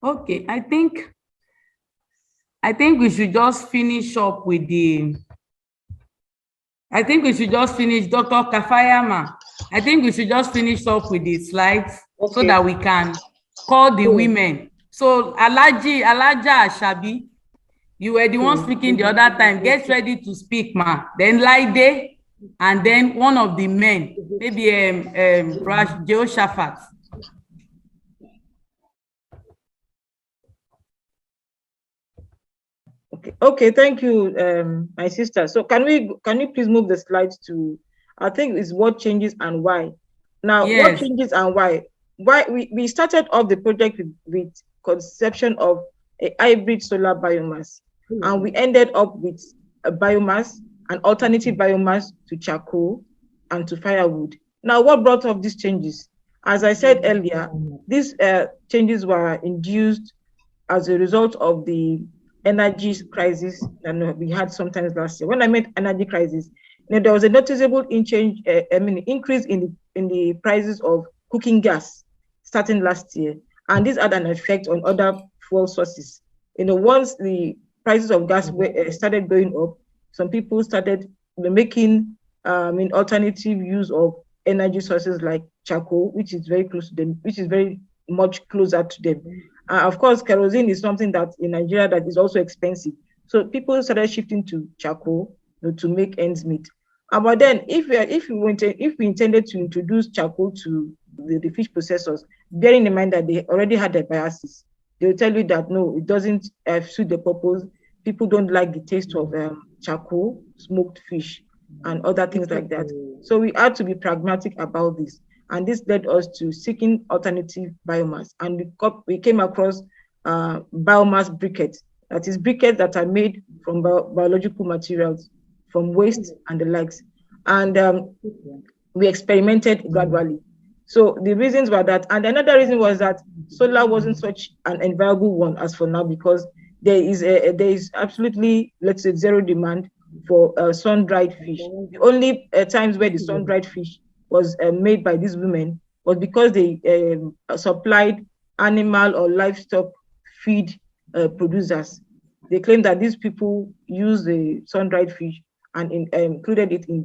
Okay, I think we should just finish up with Dr. Kafayama. I think we should just finish up with the slides so that we can call the women. So Alaja Ashabi, you were the one speaking the other time. Get ready to speak, ma. Then Laide, and then one of the men, maybe Jehoshaphat. Okay, thank you, my sister. So can you please move the slides to, I think it's what changes and why. Now, yes. What changes and why? Why we started off the project with conception of a hybrid solar biomass, and we ended up with a biomass, an alternative biomass to charcoal and to firewood. Now, what brought up these changes? As I said earlier, these changes were induced as a result of the energy crisis that we had sometimes last year. When I meant energy crisis, there was a noticeable increase in the prices of cooking gas starting last year, and this had an effect on other fuel sources. Once the prices of gas started going up, some people started making alternative use of energy sources like charcoal, which is very close to them, which is very much closer to them. Of course, kerosene is something that in Nigeria that is also expensive. So people started shifting to charcoal to make ends meet. But then if we intended to introduce charcoal to the fish processors, bearing in mind that they already had their biases, they will tell you that no, it doesn't suit the purpose. People don't like the taste of charcoal, smoked fish, and other things like that. So we had to be pragmatic about this. And this led us to seeking alternative biomass. And we came across biomass briquettes. That is briquettes that are made from biological materials, from waste and the likes. And we experimented gradually. So the reasons were that, and another reason was that solar wasn't such an enviable one as for now, because there is absolutely, let's say, zero demand for sun-dried fish. The only times where the sun-dried fish was made by these women was because they supplied animal or livestock feed producers. They claim that these people use the sun-dried fish and included it in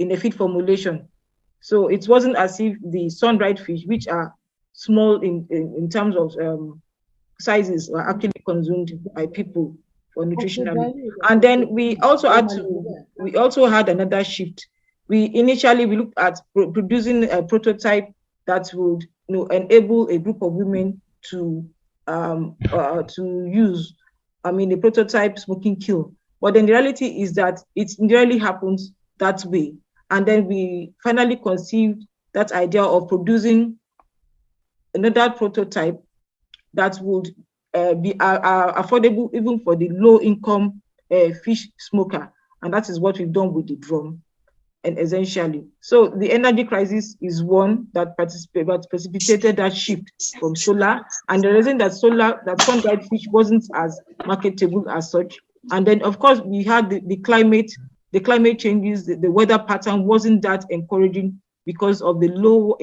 the feed formulation. So it wasn't as if the sun-dried fish, which are small in terms of sizes, were actually consumed by people for nutritional. And then we also had another shift. We looked at producing a prototype that would enable a group of women to use a prototype smoking kiln. But then the reality is that it rarely happens that way. And then we finally conceived that idea of producing another prototype that would be affordable even for the low-income fish smoker, and that is what we've done with the drum, and essentially. So the energy crisis is one that precipitated that shift from solar, and the reason that sun-dried fish wasn't as marketable as such. And then, of course, we had the climate changes. The weather pattern wasn't that encouraging because of the low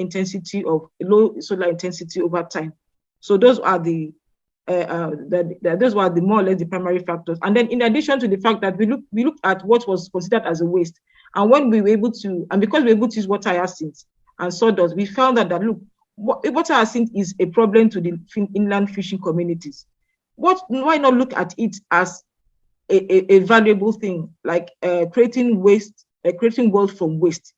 solar intensity over time. So those are those were more or less the primary factors. And then in addition to the fact that we looked at what was considered as a waste, and when we were able to, and because we were able to use water hyacinth and sawdust, we found that look, water hyacinth is a problem to the inland fishing communities. Why not look at it as a valuable thing, like creating wealth from waste?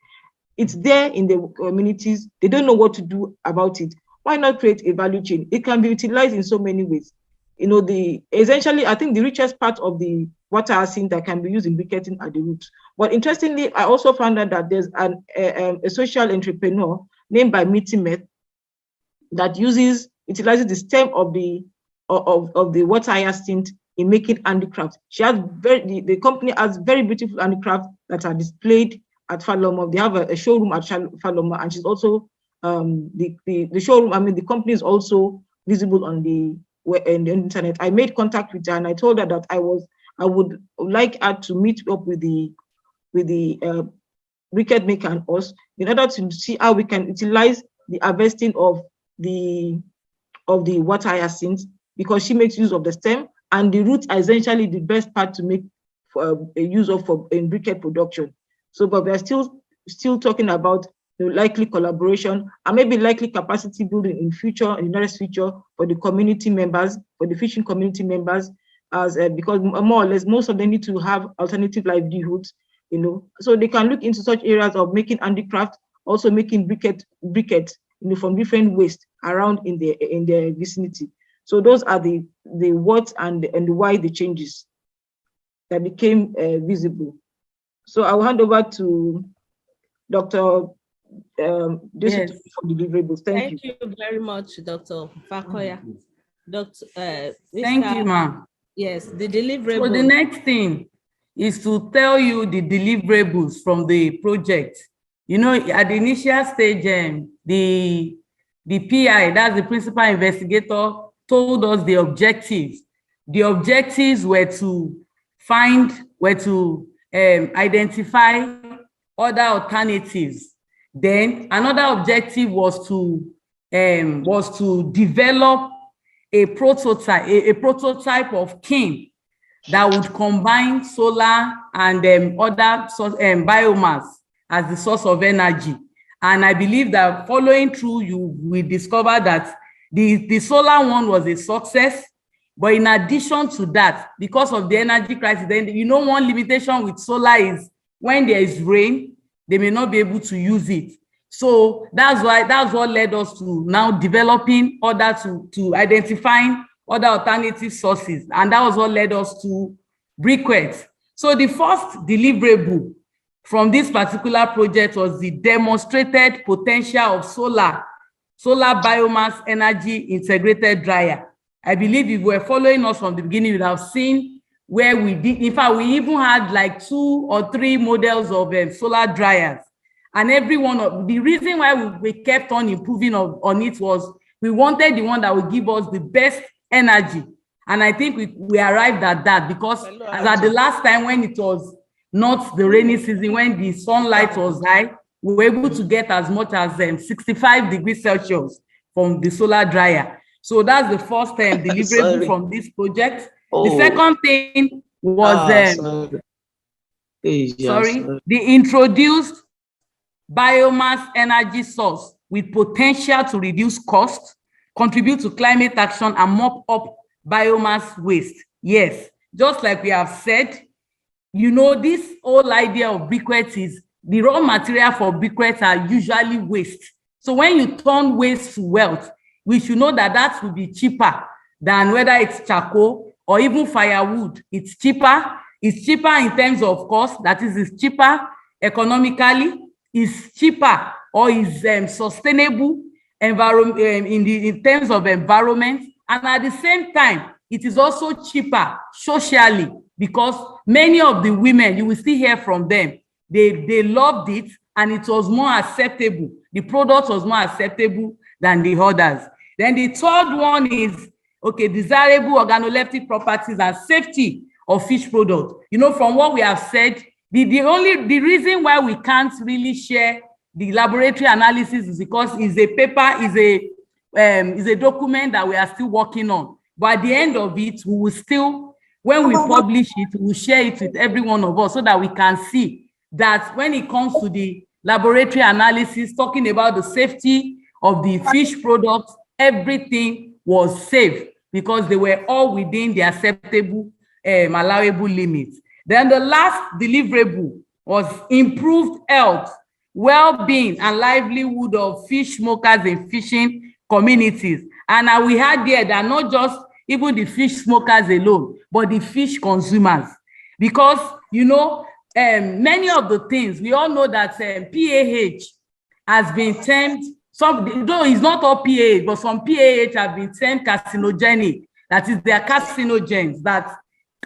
It's there in the communities. They don't know what to do about it. Why not create a value chain? It can be utilized in so many ways. Essentially, I think the richest part of the water hyacinth that can be used in briquetting are the roots. But interestingly, I also found out that there's a social entrepreneur named by Mitimet that utilizes the stem of the water hyacinth in making handicrafts. The company has very beautiful handicrafts that are displayed at Faloma. They have a showroom at Faloma, and she's also the showroom. I mean, the company is also visible on the internet. I made contact with her and I told her that I would like her to meet up with the briquette maker and us in order to see how we can utilize the harvesting of the water hyacinth, because she makes use of the stem, and the roots are essentially the best part to make use of in briquette production. So, but we are still talking about likely collaboration and maybe likely capacity building in the nearest future for the community members, for the fishing community members, because more or less most of them need to have alternative livelihoods, so they can look into such areas of making handicraft, also making briquettes, from different waste around in their vicinity. So those are the what and why the changes that became visible. So I will hand over to Dr. Yes. for deliverables. Thank you. Thank you very much, Dr. Fakoya. Thank you, ma'am. Yes, the deliverables. So the next thing is to tell you the deliverables from the project. At the initial stage, the PI, that's the principal investigator, told us the objectives. The objectives were to identify other alternatives. Then another objective was to develop a prototype of kiln that would combine solar and other biomass as the source of energy. And I believe that following through, we discovered that the solar one was a success. But in addition to that, because of the energy crisis, then one limitation with solar is when there is rain, they may not be able to use it. So that's what led us to now developing to identifying other alternative sources. And that was what led us to briquettes. So the first deliverable from this particular project was the demonstrated potential of solar biomass energy integrated dryer. I believe if you were following us from the beginning, you would have seen where we did. In fact, we even had like 2 or 3 models of solar dryers. And every one of the reason why we kept on improving on it was we wanted the one that would give us the best energy. And I think we arrived at that, because as at the last time when it was not the rainy season, when the sunlight was high, we were able to get as much as 65 degrees Celsius from the solar dryer. So that's the first deliverable from this project. The second thing was the introduced biomass energy source with potential to reduce costs, contribute to climate action, and mop up biomass waste. Yes, just like we have said, this whole idea of briquettes is the raw material for briquettes are usually waste. So when you turn waste to wealth, we should know that will be cheaper than whether it's charcoal or even firewood. It's cheaper. It's cheaper in terms of cost. That is, it's cheaper economically. It's cheaper or is sustainable in terms of environment. And at the same time, it is also cheaper socially, because many of the women, you will still hear from them, they loved it and it was more acceptable. The product was more acceptable than the others. Then the third one is, desirable organoleptic properties and safety of fish products. From what we have said, the reason why we can't really share the laboratory analysis is because it's a paper, is a document that we are still working on. But at the end of it, we will still, when we publish it, we'll share it with every one of us so that we can see that when it comes to the laboratory analysis, talking about the safety of the fish products, everything was safe because they were all within the acceptable, allowable limits. Then the last deliverable was improved health well-being and livelihood of fish smokers in fishing communities. And we had there that not just even the fish smokers alone, but the fish consumers. Because, you know, many of the things, we all know that PAH has been termed, some, though it's not all PAH, but some PAH have been termed carcinogenic. That is, they are carcinogens that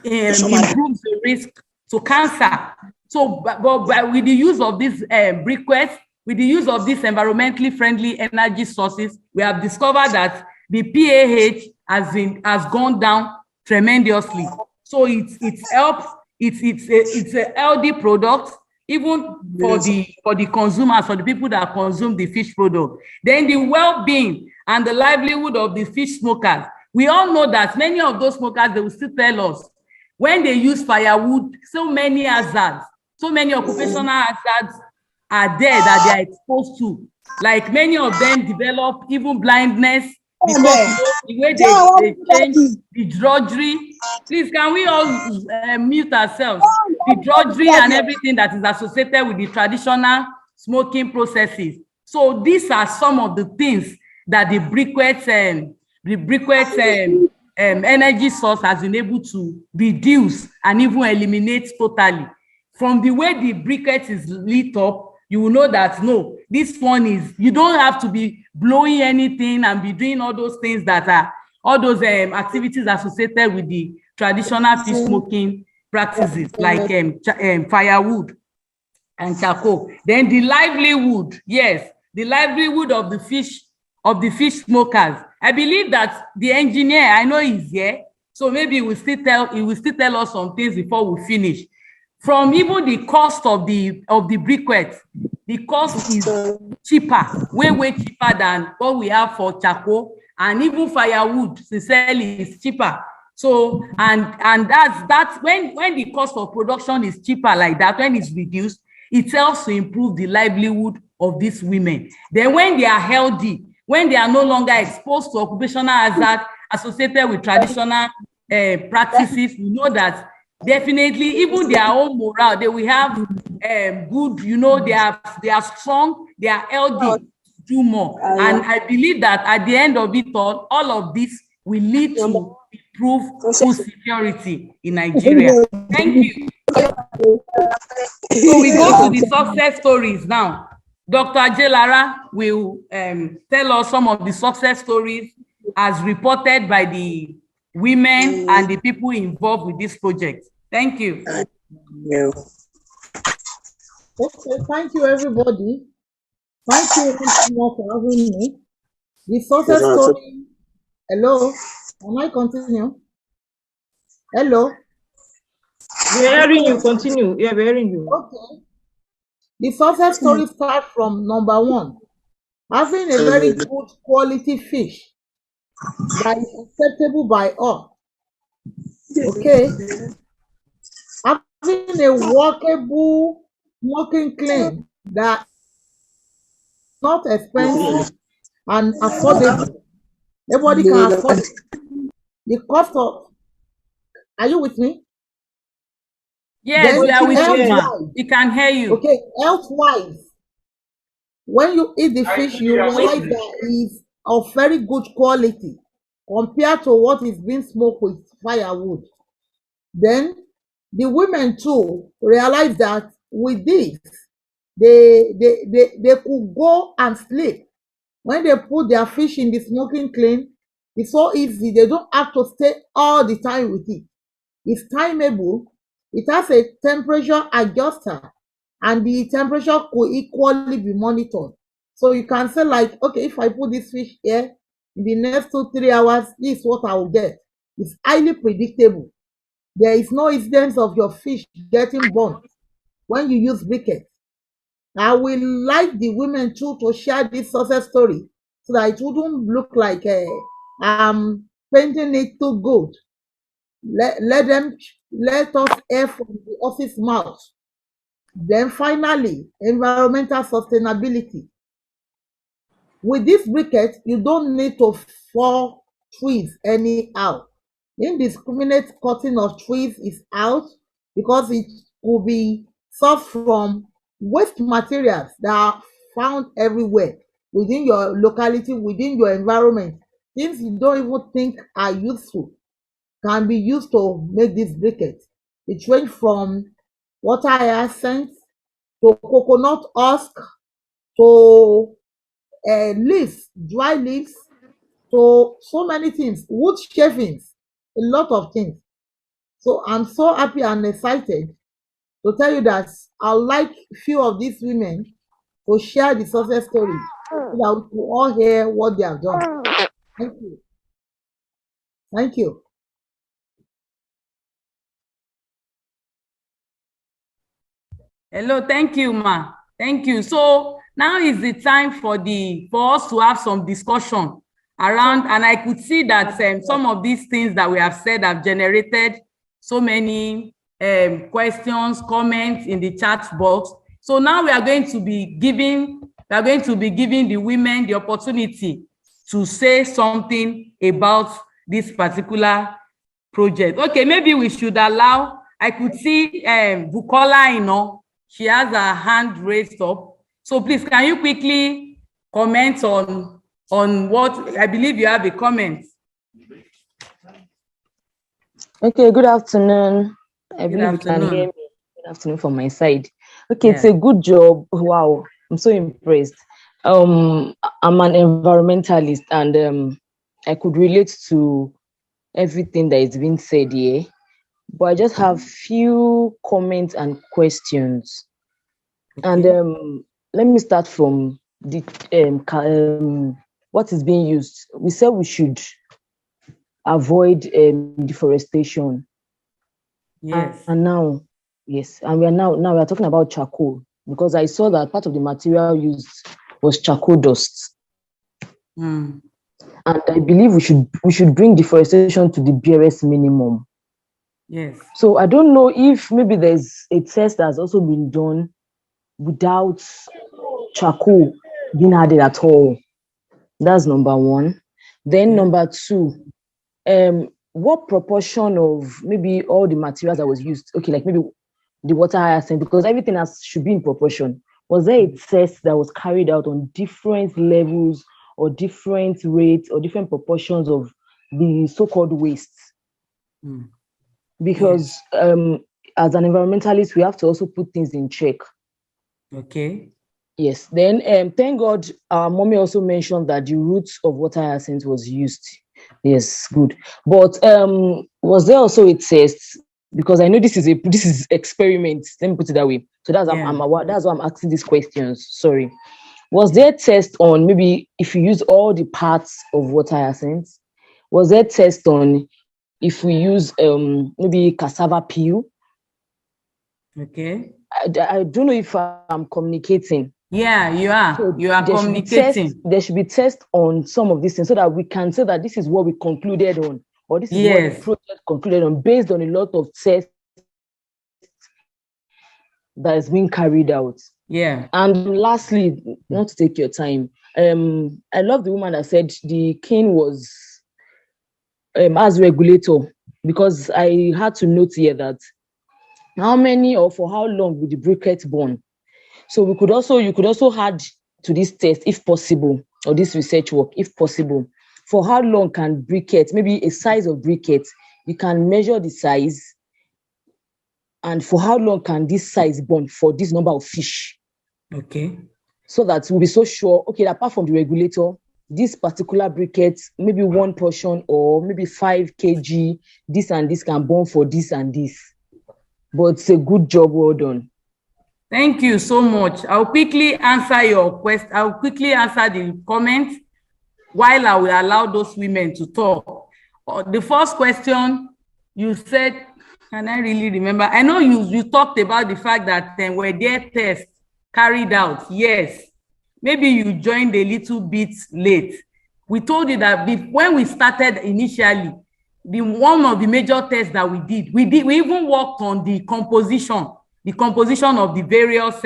improves the risk to cancer. So, but with the use of these briquettes, with the use of these environmentally friendly energy sources, we have discovered that the PAH has gone down tremendously. So it helps. It's a healthy product, even for the consumers, for the people that consume the fish product. Then the well-being and the livelihood of the fish smokers. We all know that many of those smokers, they will still tell us, when they use firewood, so many hazards, so many occupational hazards are there that they are exposed to. Like many of them develop even blindness because the way they change the drudgery. Please, can we all mute ourselves? The drudgery and everything that is associated with the traditional smoking processes. So these are some of the things that the briquettes energy source has been able to reduce and even eliminate totally. From the way the briquette is lit up, you will know that no, this one is, you don't have to be blowing anything and be doing all those things that are, all those activities associated with the traditional fish smoking practices, like firewood and charcoal. Then the livelihood, yes, the livelihood of the fish smokers. I believe that the engineer, I know he's here, so maybe he will still tell us some things before we finish. From even the cost of the briquettes, the cost is cheaper, way cheaper than what we have for charcoal, and even firewood, sincerely, is cheaper. So, and that's when the cost of production is cheaper like that, when it's reduced, it helps to improve the livelihood of these women. Then when they are healthy, when they are no longer exposed to occupational hazard associated with traditional practices, we know that definitely even their own morale, they will have good, you know, they are strong, they are healthy to do more. And I believe that at the end of it all of this will lead to improve food security in Nigeria. Thank you. So we go to the success stories now. Dr. Ajelara will tell us some of the success stories as reported by the women and the people involved with this project. Thank you. Okay, thank you, everybody. Thank you once more for having me. The success story. Hello, can I continue? Hello. We're hearing you. Continue. Yeah, we're hearing you. Okay. The success story starts from number one, having a very good quality fish that is acceptable by all. Okay. Having a workable smoking kiln that is not expensive and affordable. Everybody can afford it. The cost of, are you with me? Yes, we are with you. We can hear you. Okay, health-wise, when you eat the fish, you realize that it is of very good quality compared to what is being smoked with firewood. Then the women too realize that with this, they could go and sleep. When they put their fish in the smoking kiln, it's so easy. They don't have to stay all the time with it. It's timeable. It has a temperature adjuster, and the temperature could equally be monitored. So you can say like, okay, if I put this fish here, in the next 2-3 hours, this is what I will get. It's highly predictable. There is no incidence of your fish getting burnt when you use briquettes. I will like the women too to share this success story so that it wouldn't look like I'm painting it too good. Let us hear from the office mouth. Then finally, environmental sustainability. With this briquette, you don't need to fall trees anyhow. Indiscriminate cutting of trees is out because it could be solved from waste materials that are found everywhere within your locality, within your environment, things you don't even think are useful, can be used to make this briquette. It range from water hyacinth to coconut husk to leaves, dry leaves, to so many things, wood shavings, a lot of things. So I'm so happy and excited to tell you that I'd like few of these women to share the success story so that we will all hear what they have done. Thank you. Thank you. Hello, thank you, ma. Thank you. So now is the time for us to have some discussion around, and I could see that some of these things that we have said have generated so many questions, comments in the chat box. So now we are going to be giving the women the opportunity to say something about this particular project. Okay, maybe we should allow, I could see Bukola, she has her hand raised up. So please, can you quickly comment on what, I believe you have a comment. Okay, good afternoon. I believe you can hear me. Good afternoon from my side. Okay, yeah. It's a good job. Wow, I'm so impressed. I'm an environmentalist, and I could relate to everything that is being said here. But I just have few comments and questions. Okay. And let me start from the what is being used. We said we should avoid deforestation. Yes. And now, yes, and we are talking about charcoal, because I saw that part of the material used was charcoal dust. Mm. And I believe we should bring deforestation to the barest minimum. Yes. So I don't know if maybe there's a test that's also been done without charcoal being added at all. That's number one. Then number two, what proportion of maybe all the materials that was used, okay, like maybe the water hyacinth, because everything else should be in proportion. Was there a test that was carried out on different levels or different rates or different proportions of the so-called wastes? Mm. Because as an environmentalist, we have to also put things in check. Okay. Yes. Then thank God our mommy also mentioned that the roots of water hyacinth was used. Yes, good. But was there also a test? Because I know this is experiment. Let me put it that way. So that's that's why I'm asking these questions. Sorry. Was there a test on maybe if you use all the parts of water hyacinth? Was there a test on if we use maybe cassava peel? Okay. I don't know if I'm communicating. Yeah, you are. So you are communicating. There should be tests on some of these things so that we can say that this is what we concluded on, or this is what the project concluded on, based on a lot of tests that is being carried out. Yeah. And lastly, not to take your time, I love the woman that said the kiln was as regulator, because I had to note here that how many or for how long would the briquette burn? So you could also add to this test, if possible, or this research work, if possible, for how long can briquettes, maybe a size of briquette, you can measure the size, and for how long can this size burn for this number of fish? Okay. So that we'll be so sure, okay, apart from the regulator, this particular briquette, maybe one portion or maybe 5 kg, this and this can burn for this and this. But it's a good job, well done. Thank you so much. I'll quickly answer your question. I'll quickly answer the comment while I will allow those women to talk. The first question you said, can I really remember? I know you talked about the fact that were there tests carried out. Yes. Maybe you joined a little bit late. We told you that when we started initially, one of the major tests that we even worked on the composition of the various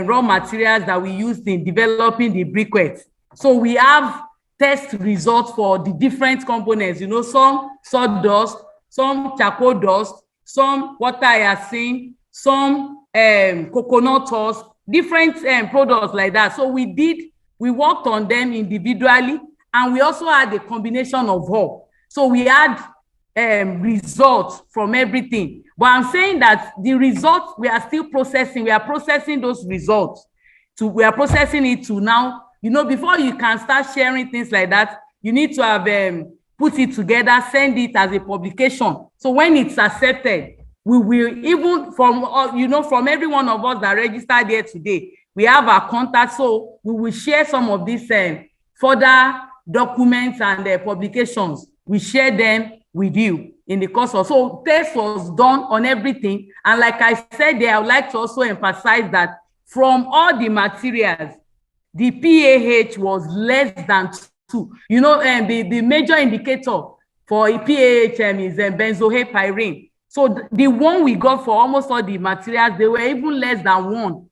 raw materials that we used in developing the briquettes. So we have test results for the different components, some sawdust, some charcoal dust, some water hyacinth, some coconut husk, different products like that. So we worked on them individually, and we also had a combination of all. So we had results from everything. But I'm saying that the results we are still processing. We are processing those results. We are processing it to now. You know, before you can start sharing things like that, you need to have put it together, send it as a publication. So when it's accepted, we will, even from from every one of us that registered here today, we have our contact. So we will share some of these further documents and publications. We share them with you in the course of. So test was done on everything. And like I said there, I would like to also emphasize that from all the materials, the PAH was less than 2. You know, the major indicator for a PAH is benzoylpyrene. So the one we got for almost all the materials, they were even less than 1.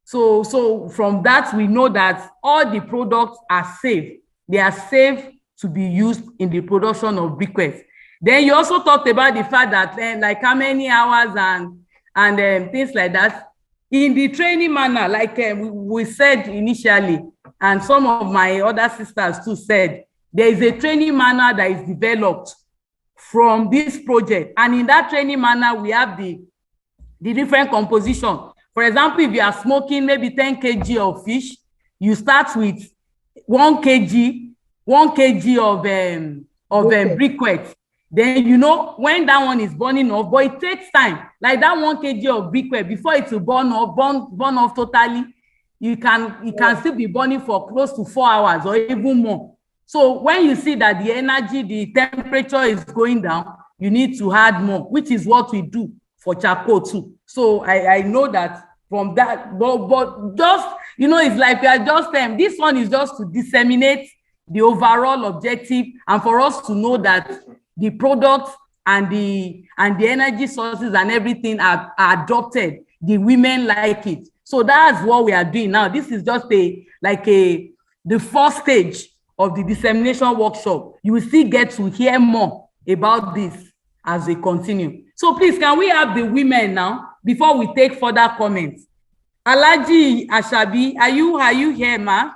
So from that, we know that all the products are safe. They are safe to be used in the production of briquettes. Then you also talked about the fact that like how many hours and things like that. In the training manner, like we said initially, and some of my other sisters too said, there is a training manner that is developed from this project. And in that training manner, we have the different composition. For example, if you are smoking maybe 10 kg of fish, you start with 1 kg of briquettes. Then, you know, when that one is burning off, but it takes time. Like that 1 kg of briquette, before it will burn off totally, you can still be burning for close to 4 hours or even more. So when you see that the energy, the temperature is going down, you need to add more, which is what we do for charcoal too. So I know that from that, but just, you know, it's like we are just, this one is just to disseminate the overall objective and for us to know that the products and the energy sources and everything are adopted. The women like it. So that's what we are doing now. This is just the first stage of the dissemination workshop. You will still get to hear more about this as we continue. So please, can we have the women now before we take further comments? Alaji Ashabi, are you here, ma?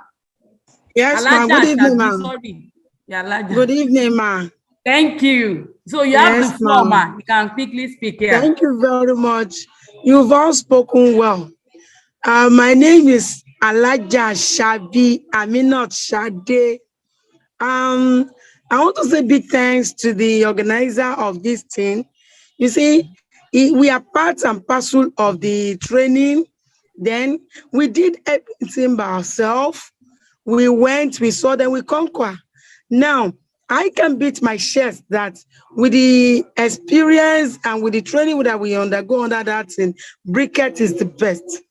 Yes, ma. Good evening, ma. Sorry. Yeah, Alaji. Good evening, ma. Thank you. So you have the floor, ma. You can quickly speak here. Thank you very much. You've all spoken well. My name is Alaja Shabi Aminat Shade. I want to say big thanks to the organizer of this thing. You see, we are part and parcel of the training. Then we did everything by ourselves. We went, we saw, then we conquer. Now, I can beat my chest that with the experience and with the training that we undergo under that thing, briquette is the best.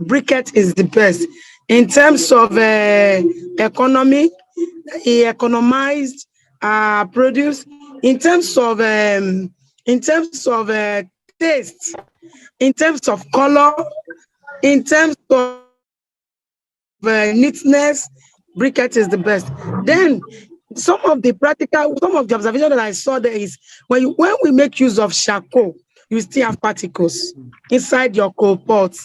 Briquette is the best. In terms of economy, he economized produce. In terms of taste, in terms of color, in terms of neatness, briquette is the best. Then some of the observation that I saw there is when we make use of charcoal, you still have particles inside your coal pot,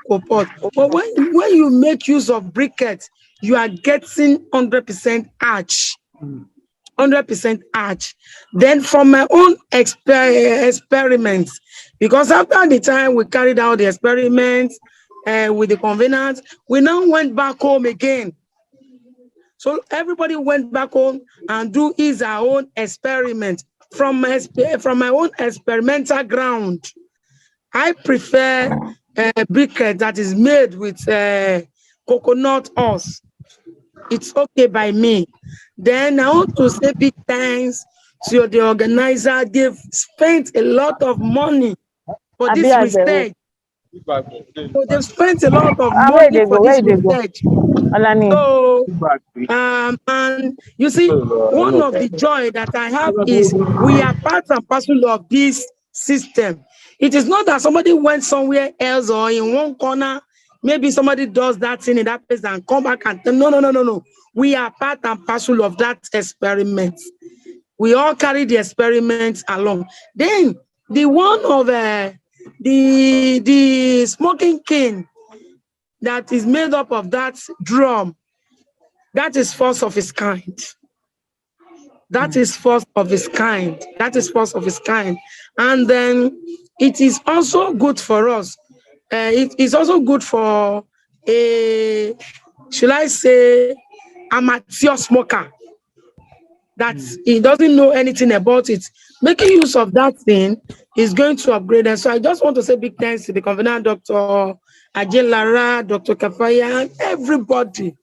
But when you make use of briquette, you are getting 100% arch. 100% arch. Then from my own experiments, because after the time we carried out the experiments with the conveners, we now went back home again. So everybody went back home and do his own experiment from my own experimental ground. I prefer briquette that is made with coconut husk. It's okay by me. Then I want to say big thanks to the organizer. They've spent a lot of money for this research. So they've spent a lot of money for this research. So, and you see, one of the joy that I have is we are part and parcel of this system. It is not that somebody went somewhere else or in one corner, maybe somebody does that thing in that place and come back and no. We are part and parcel of that experiment. We all carry the experiments along. Then the one of the smoking kiln that is made up of that drum, that is first of its kind. That is first of its kind. That is first of its kind. And then it is also good for us. It is also good for a, should I say, amateur smoker that he doesn't know anything about it. Making use of that thing is going to upgrade. And so I just want to say big thanks to the convener, Dr. Ajelara, Dr. Kafaya, and everybody,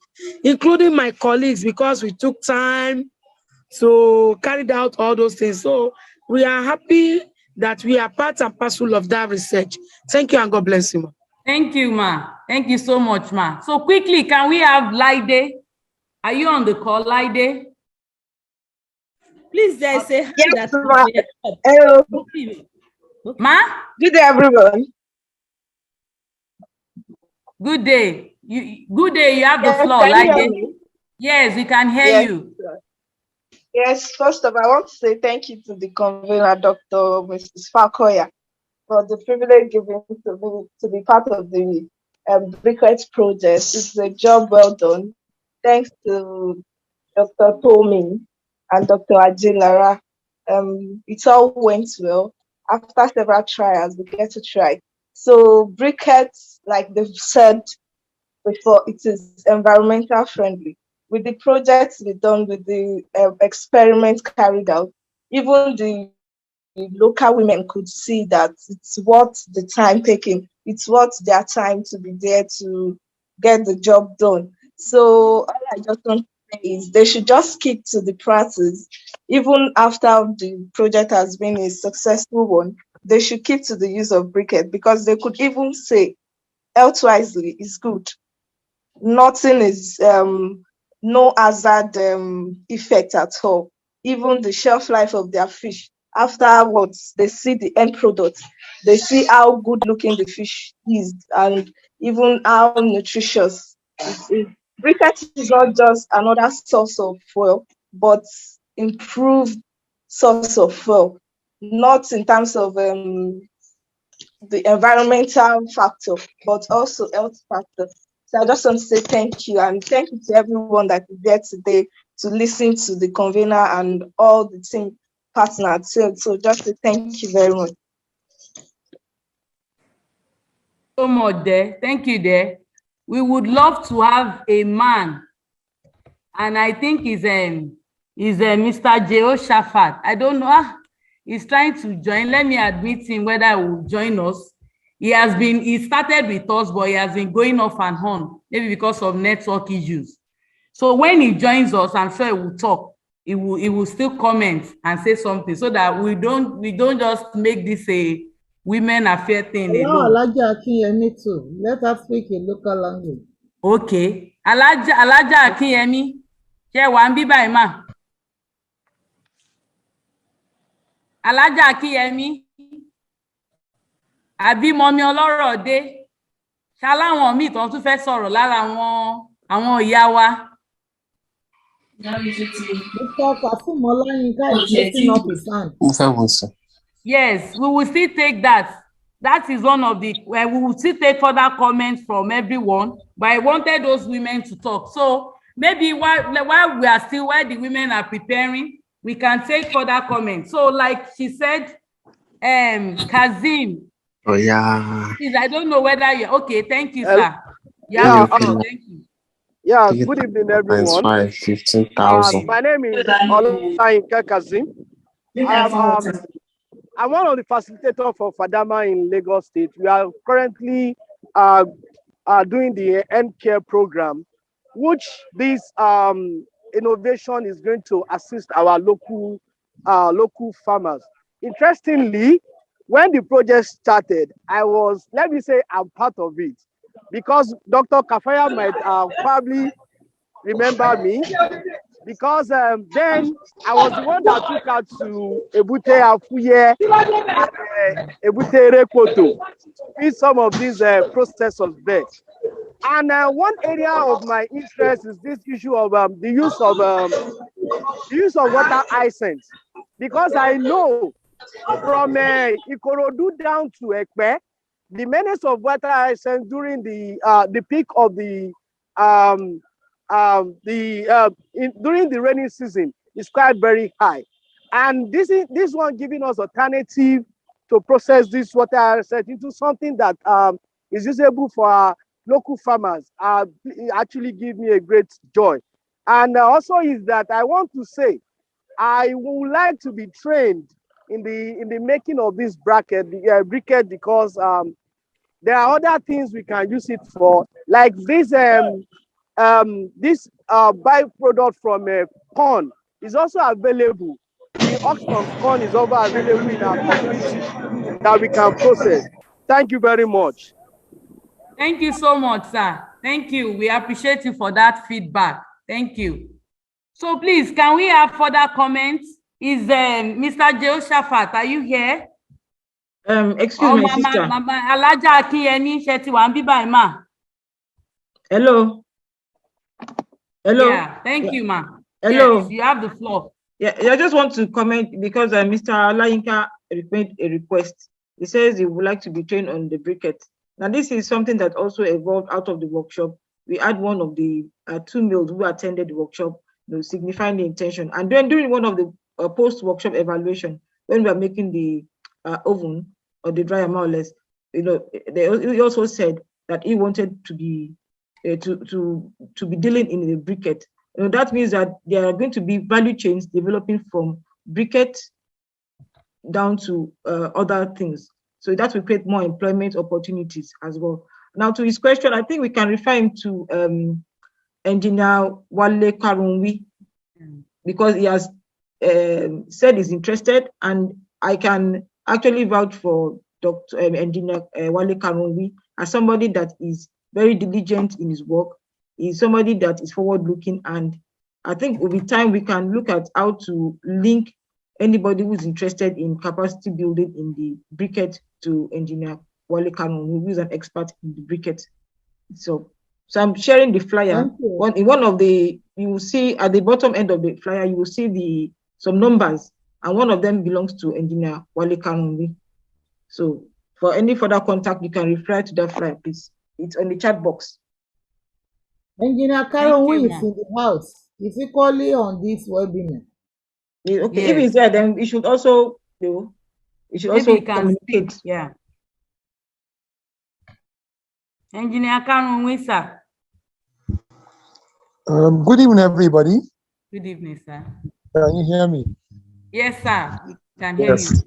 including my colleagues, because we took time to carry out all those things. So we are happy that we are part and parcel of that research. Thank you and God bless you. Thank you, ma. Thank you so much, ma. So quickly, can we have Laide? Are you on the call, Laide? Please, there is a hand yes, that hello. Ma? Good day, everyone. Good day. Good day. You have the Yes, floor, can you hear Laide. me? Yes, we can hear Yes. you. Yes, first of all, I want to say thank you to the convener, Dr. Mrs. Fakoya, for the privilege given to me to be part of the briquettes project. It's a job well done. Thanks to Dr. Tomi and Dr. Ajilara. It all went well. After several trials, we get to try. So briquettes, like they've said before, it is environmental friendly. With the projects we've done, with the experiments carried out, even the local women could see that it's worth the time taking. It's worth their time to be there to get the job done. So all I just want to say is they should just keep to the practice. Even after the project has been a successful one, they should keep to the use of briquette, because they could even say health wisely is good. Nothing is no hazard effect at all. Even the shelf life of their fish, afterwards they see the end product, they see how good looking the fish is, and even how nutritious it is. Briquette is not just another source of fuel, but improved source of fuel, not in terms of the environmental factor, but also health factor. So I just want to say thank you, and thank you to everyone that is there today to listen to the convener and all the team partners. So just to thank you very much. So much there. Thank you there. We would love to have a man, and I think he's Mr. Jehoshaphat. I don't know. He's trying to join. Let me admit him whether he will join us. He started with us, but he has been going off and on, maybe because of network issues. So when he joins us, I'm sure he will talk. He will still comment and say something, so that we don't just make this a women affair thing alone. Alaja Akinyemi too. Let us speak a local language. Okay. Alaja Akinyemi. Ṣé wà ń bí báyìí mà? Alaja Akinyemi. Àbí mọ́mí ọlọ́rọ̀ dé. Ṣaláwọn míì tán tún fẹ́ sọ̀rọ̀ lára àwọn ìyá wa. Mr. Kasim Olayinka is lifting up his hand. Yes, we will still take that. That is one of the, we will still take further comments from everyone, but I wanted those women to talk. So maybe while the women are preparing, we can take further comments. So like she said, Kazim. Oh yeah. Please, I don't know whether you're okay. Thank you, sir. Thank you. Yeah, good evening, everyone. 15,000. My name is Olayinka Kazim. I'm one of the facilitators for Fadama in Lagos State. We are currently doing the end care program, which this innovation is going to assist our local farmers. Interestingly, when the project started, let me say I'm part of it, because Dr. Kafaya might probably remember me, because then I was the one that took out to Ebute Afuye and Ebute Rekoto, in some of these processors there. And one area of my interest is this issue of the use of water hyacinth, because I know from Ikorodu down to Ekpe, the menace of water hyacinth during the peak of during the rainy season is quite very high, and this one giving us alternative to process this water hyacinth into something that is usable for our local farmers. It actually give me a great joy, and also is that I want to say I would like to be trained in the making of this briquette, because there are other things we can use it for, like this byproduct from corn is also available. The Oxfam corn is also available in our community that we can process. Thank you very much. Thank you so much, sir. Thank you. We appreciate you for that feedback. Thank you. So please, can we have further comments? Is Mr. Jehoshaphat, are you here? Excuse me, sister. Mama Alaja Akiyeni Sheti wa nbi báyìí ma. Hello. Hello. Yeah, thank you, ma. Hello. Yes, you have the floor. Yeah, I just want to comment because Mr. Olayinka made a request. He says he would like to be trained on the briquette. Now, this is something that also evolved out of the workshop. We had one of the 2 males who attended the workshop, signifying the intention. And then during one of the post-workshop evaluation, when we are making the oven or the dryer, more or less, he also said that he wanted to be dealing in the briquette. That means that there are going to be value chains developing from briquette down to other things. So that will create more employment opportunities as well. Now, to his question, I think we can refer him to Engineer Wale Karunwi, because he has said he's interested, and I can actually vouch for Dr. Engineer Wale Karunwi as somebody that is very diligent in his work. He's somebody that is forward-looking, and I think over time we can look at how to link anybody who's interested in capacity building in the briquette to Engineer Wale Karunwi, who is an expert in the briquette. So I'm sharing the flyer. In one of the, you will see at the bottom end of the flyer, you will see some numbers, and one of them belongs to Engineer Wale Karunwi. So for any further contact, you can refer to that flyer, please. It's on the chat box. Engineer Karunwi is in the house. Is equally on this webinar. Okay, yes. If he's there, then we should also communicate. Speak. Yeah. Engineer Karunwi, sir. Good evening, everybody. Good evening, sir. Can you hear me? Yes, sir. We can hear you.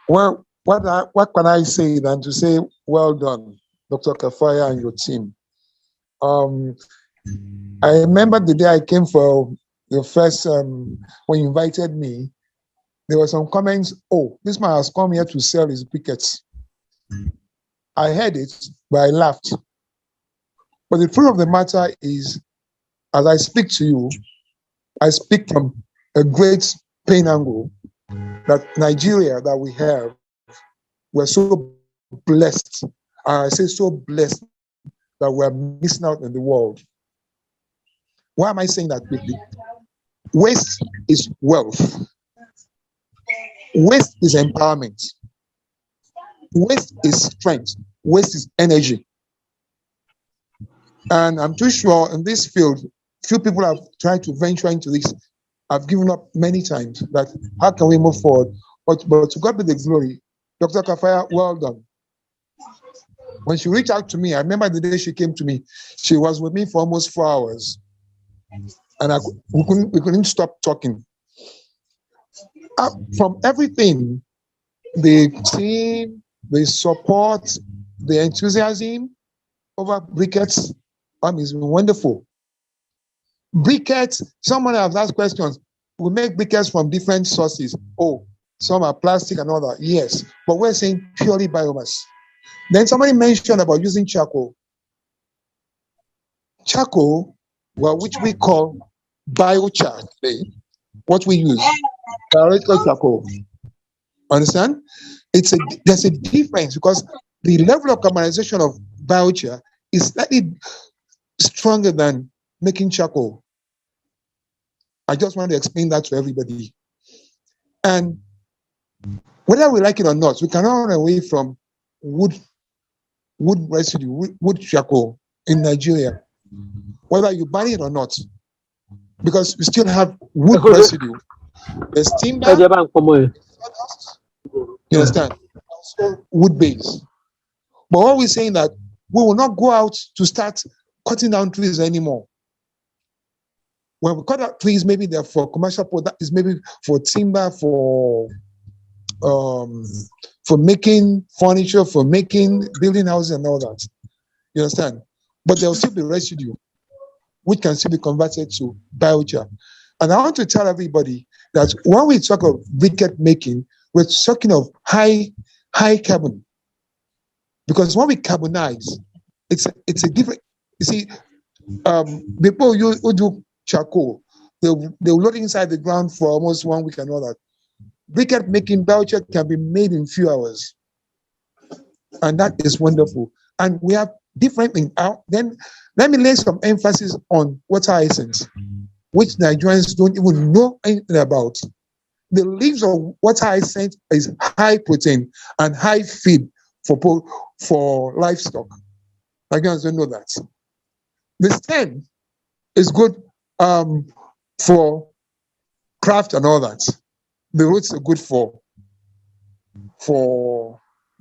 Well, what can I say than to say well done, Dr. Kafaya and your team. I remember the day I came for the first, when you invited me, there were some comments, oh, this man has come here to sell his briquettes. I heard it, but I laughed. But the truth of the matter is, as I speak to you, I speak from a great pain angle that Nigeria that we have, we're so blessed. I say so blessed that we're missing out in the world. Why am I saying that quickly? Waste is wealth. Waste is empowerment. Waste is strength. Waste is energy. And I'm too sure in this field, few people have tried to venture into this. I've given up many times that how can we move forward? But to God be the glory. Dr. Kafaya, well done. When she reached out to me, I remember the day she came to me, she was with me for almost 4 hours. And we couldn't stop talking. From everything, the team, the support, the enthusiasm over briquettes is wonderful. Briquettes, someone has asked questions. We make briquettes from different sources. Oh, some are plastic and all that. Yes, but we're saying purely biomass. Then somebody mentioned about using charcoal. Charcoal, well, which we call biochar today, what we use, biological charcoal. Understand? There's a difference because the level of carbonization of biochar is slightly stronger than making charcoal. I just want to explain that to everybody. And Whether we like it or not, we cannot run away from wood residue, wood charcoal in Nigeria, whether you buy it or not, because we still have wood residue. There's timber, you understand? Also wood base. But what we're saying that we will not go out to start cutting down trees anymore. When we cut out trees, maybe they're for commercial product, is maybe for timber, for making furniture, for making building houses and all that. You understand? But there will still be residue, which can still be converted to biochar. And I want to tell everybody that when we talk of briquette making, we're talking of high carbon. Because when we carbonize, it's a different, you see, people who do charcoal, they'll load it inside the ground for almost 1 week and all that. Briquette making biochar can be made in few hours. And that is wonderful. And we have different things. Then let me lay some emphasis on water hyacinth, which Nigerians don't even know anything about. The leaves of water hyacinth is high protein and high feed for livestock. Nigerians don't know that. The stem is good for craft and all that. The roots are good for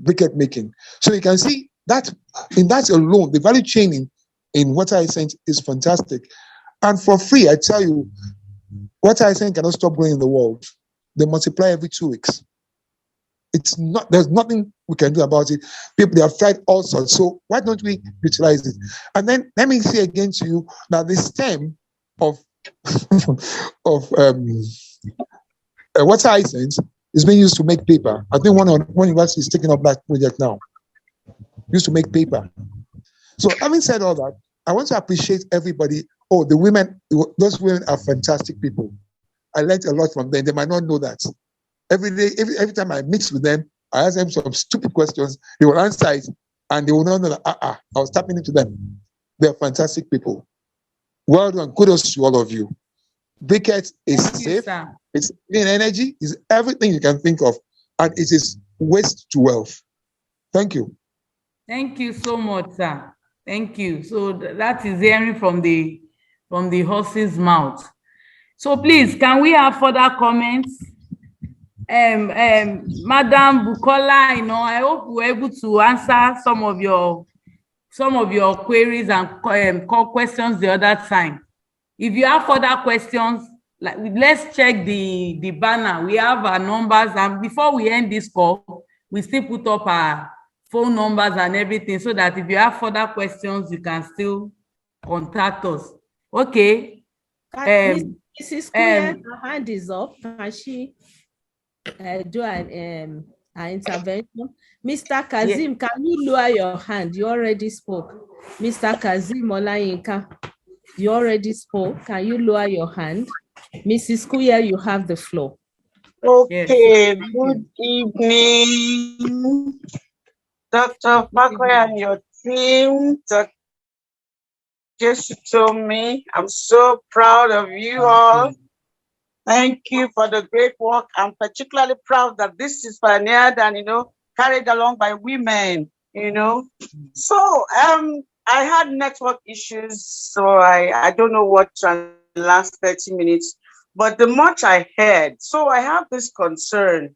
briquette making. So you can see that in that alone, the value chain in water hyacinth is fantastic. And for free, I tell you, water hyacinth cannot stop growing in the world. They multiply every 2 weeks. There's nothing we can do about it. People, they have tried all sorts. So why don't we utilize it? And then let me say again to you that the stem of water hyacinth is being used to make paper. I think one university is taking up that project now. Used to make paper. So having said all that, I want to appreciate everybody. Oh, the women, those women are fantastic people. I learned a lot from them. They might not know that. Every day, every time I mix with them, I ask them some stupid questions. They will answer it, and they will not know that, I was tapping into them. They're fantastic people. Well done. Kudos to all of you. Briquette is safe. It's clean energy. It's everything you can think of. And it is waste to wealth. Thank you. Thank you so much, sir. Thank you. So that is hearing from the horse's mouth. So please, can we have further comments? Madam Bukola, I hope we're able to answer some of your queries and call questions the other time. If you have further questions, let's check the banner. We have our numbers, and before we end this call, we still put up our phone numbers and everything, so that if you have further questions, you can still contact us. Okay. Mrs. Kuya, her hand is up. Can she do an intervention? Mr. Kazim, yes. Can you lower your hand? You already spoke. Mr. Kazim Olayinka, you already spoke. Can you lower your hand? Mrs. Kuya, you have the floor. Okay, yes. Good evening, Dr. Fakoya and your team. Just told me, I'm so proud of you all. Thank you for the great work. I'm particularly proud that this is pioneered and, carried along by women, So I had network issues, so I don't know what the last 30 minutes, but the much I heard. So I have this concern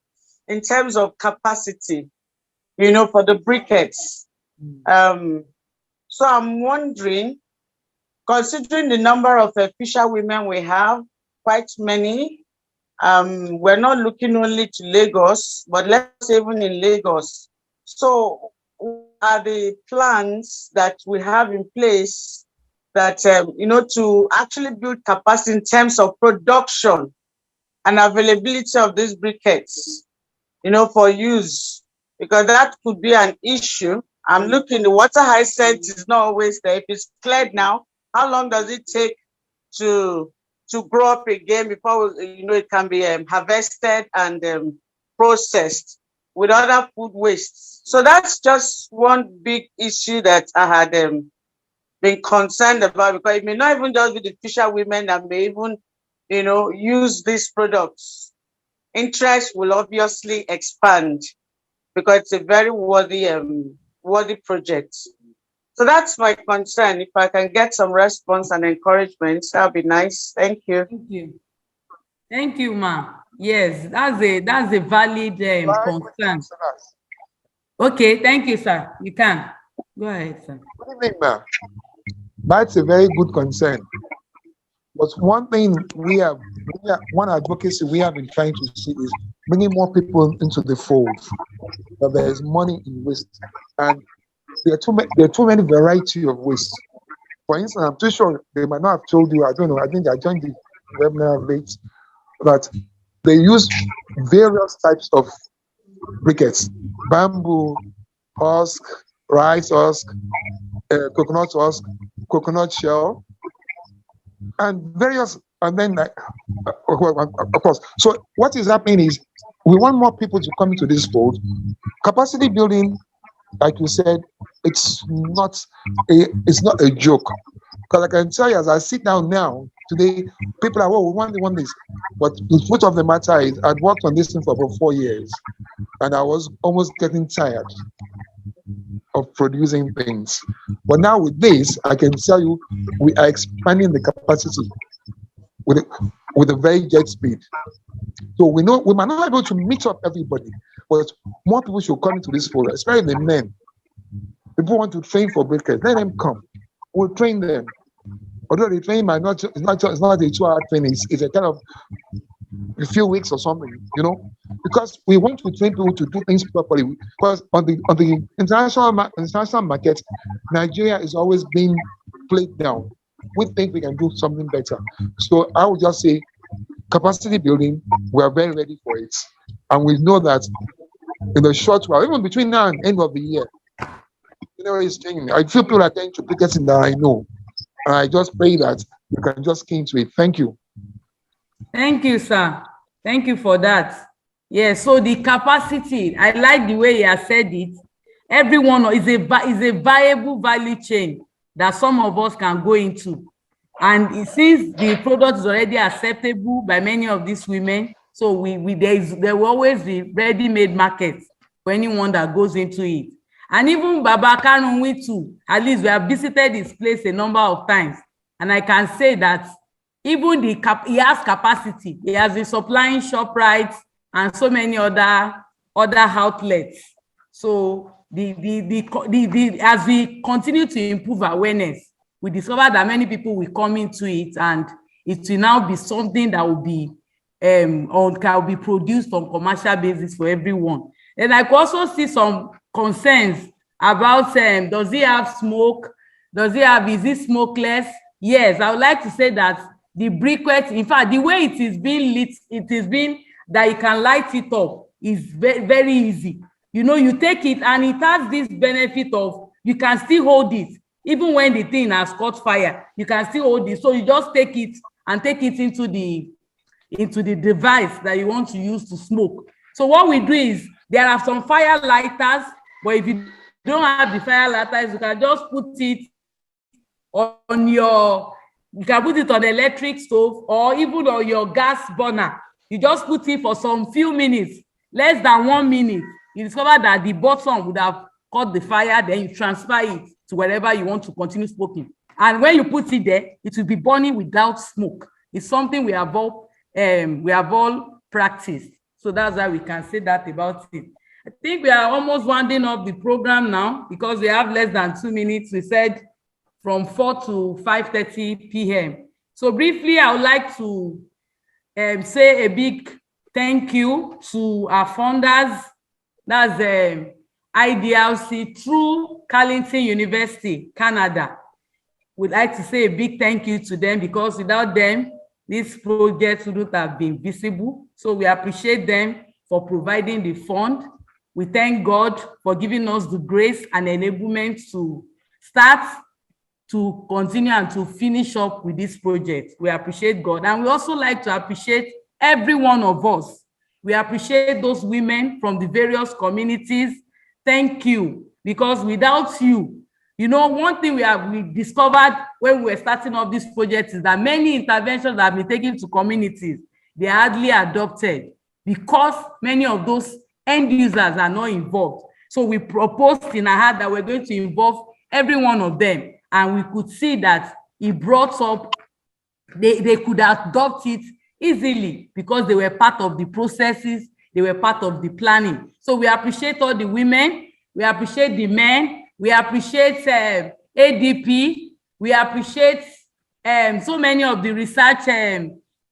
in terms of capacity, for the briquettes. So I'm wondering, considering the number of fisher women we have, quite many, we're not looking only to Lagos, but let's say even in Lagos. So what are the plans that we have in place that, to actually build capacity in terms of production and availability of these briquettes, for use? Because that could be an issue. I'm looking, the water hyacinth is not always there. If it's cleared now, how long does it take to grow up again before it can be harvested and processed with other food waste? So that's just one big issue that I had been concerned about, because it may not even just be the fisher women that may even use these products. interest will obviously expand because it's a very worthy project. So that's my concern. If I can get some response and encouragement, that'll be nice. Thank you. Thank you. Thank you, ma. Yes, that's a valid concern. Okay, thank you, sir. You can. Go ahead, sir. Good evening, ma'am. That's a very good concern. But one thing one advocacy we have been trying to see is bringing more people into the fold. That there is money in waste, and there are too many variety of waste. For instance, I'm too sure they might not have told you. I don't know. I think I joined the webinar late. That they use various types of briquettes: bamboo husk, rice husk, coconut husk, coconut shell, and various, and then of course. So what is happening is we want more people to come into this fold. Capacity building, like you said, it's not a joke. Because I can tell you, as I sit down now today, people are, we want this. But the truth of the matter is, I'd worked on this thing for about 4 years, and I was almost getting tired of producing things. But now with this, I can tell you, we are expanding the capacity with a very jet speed. So we know we might not be able to meet up everybody, but more people should come into this fold, especially the men. People want to train for briquettes, let them come. We'll train them. Although the training might not, it's not a 2-hour training, it's a kind of a few weeks or something, because we want to train people to do things properly. Because on the international market, Nigeria is always being played down. We think we can do something better. So I would just say, capacity building, we are very ready for it. And we know that in the short while, even between now and end of the year, it's changing. I feel people are trying to pick us in that I know. And I just pray that you can just key into it. Thank you. Thank you, sir. Thank you for that. Yeah, so the capacity, I like the way you have said it. Everyone is a viable value chain that some of us can go into. And since the product is already acceptable by many of these women, so there will always be ready-made markets for anyone that goes into it. And even Baba Kanunwi too, at least we have visited his place a number of times. And I can say that even he has capacity. He has been supplying ShopRite and so many other outlets. So as we continue to improve awareness, we discover that many people will come into it, and it will now be something that will be can be produced on commercial basis for everyone. And I could also see some concerns about does it have smoke? Is it smokeless? Yes, I would like to say that the briquette, in fact, the way it is being lit, it is being that you can light it up is very, very easy. You take it and it has this benefit of you can still hold it. Even when the thing has caught fire, you can still hold it. So you just take it and take it into the device that you want to use to smoke. So what we do is there are some fire lighters, but if you don't have the fire lighters, you can just put it on you can put it on the electric stove or even on your gas burner. You just put it for some few minutes, less than 1 minute. You discover that the bottom would have caught the fire, then you transfer it to wherever you want to continue smoking. And when you put it there, it will be burning without smoke. It's something we have all practiced. So that's why we can say that about it. I think we are almost winding up the program now because we have less than 2 minutes. We said from 4 to 5:30 p.m. So briefly, I would like to say a big thank you to our funders. That's IDLC through Carleton University, Canada. We'd like to say a big thank you to them because without them, this project wouldn't have been visible. So we appreciate them for providing the fund. We thank God for giving us the grace and enablement to start, to continue, and to finish up with this project. We appreciate God. And we also like to appreciate every one of us. We appreciate those women from the various communities. Thank you, because without you, one thing we discovered when we were starting up this project is that many interventions that have been taken to communities, they are hardly adopted. because many of those end users are not involved. So we proposed in our heart that we're going to involve every one of them, and we could see that it brought up, they could adopt it easily because they were part of the processes, they were part of the planning. So we appreciate all the women, we appreciate the men, we appreciate ADP, we appreciate so many of the research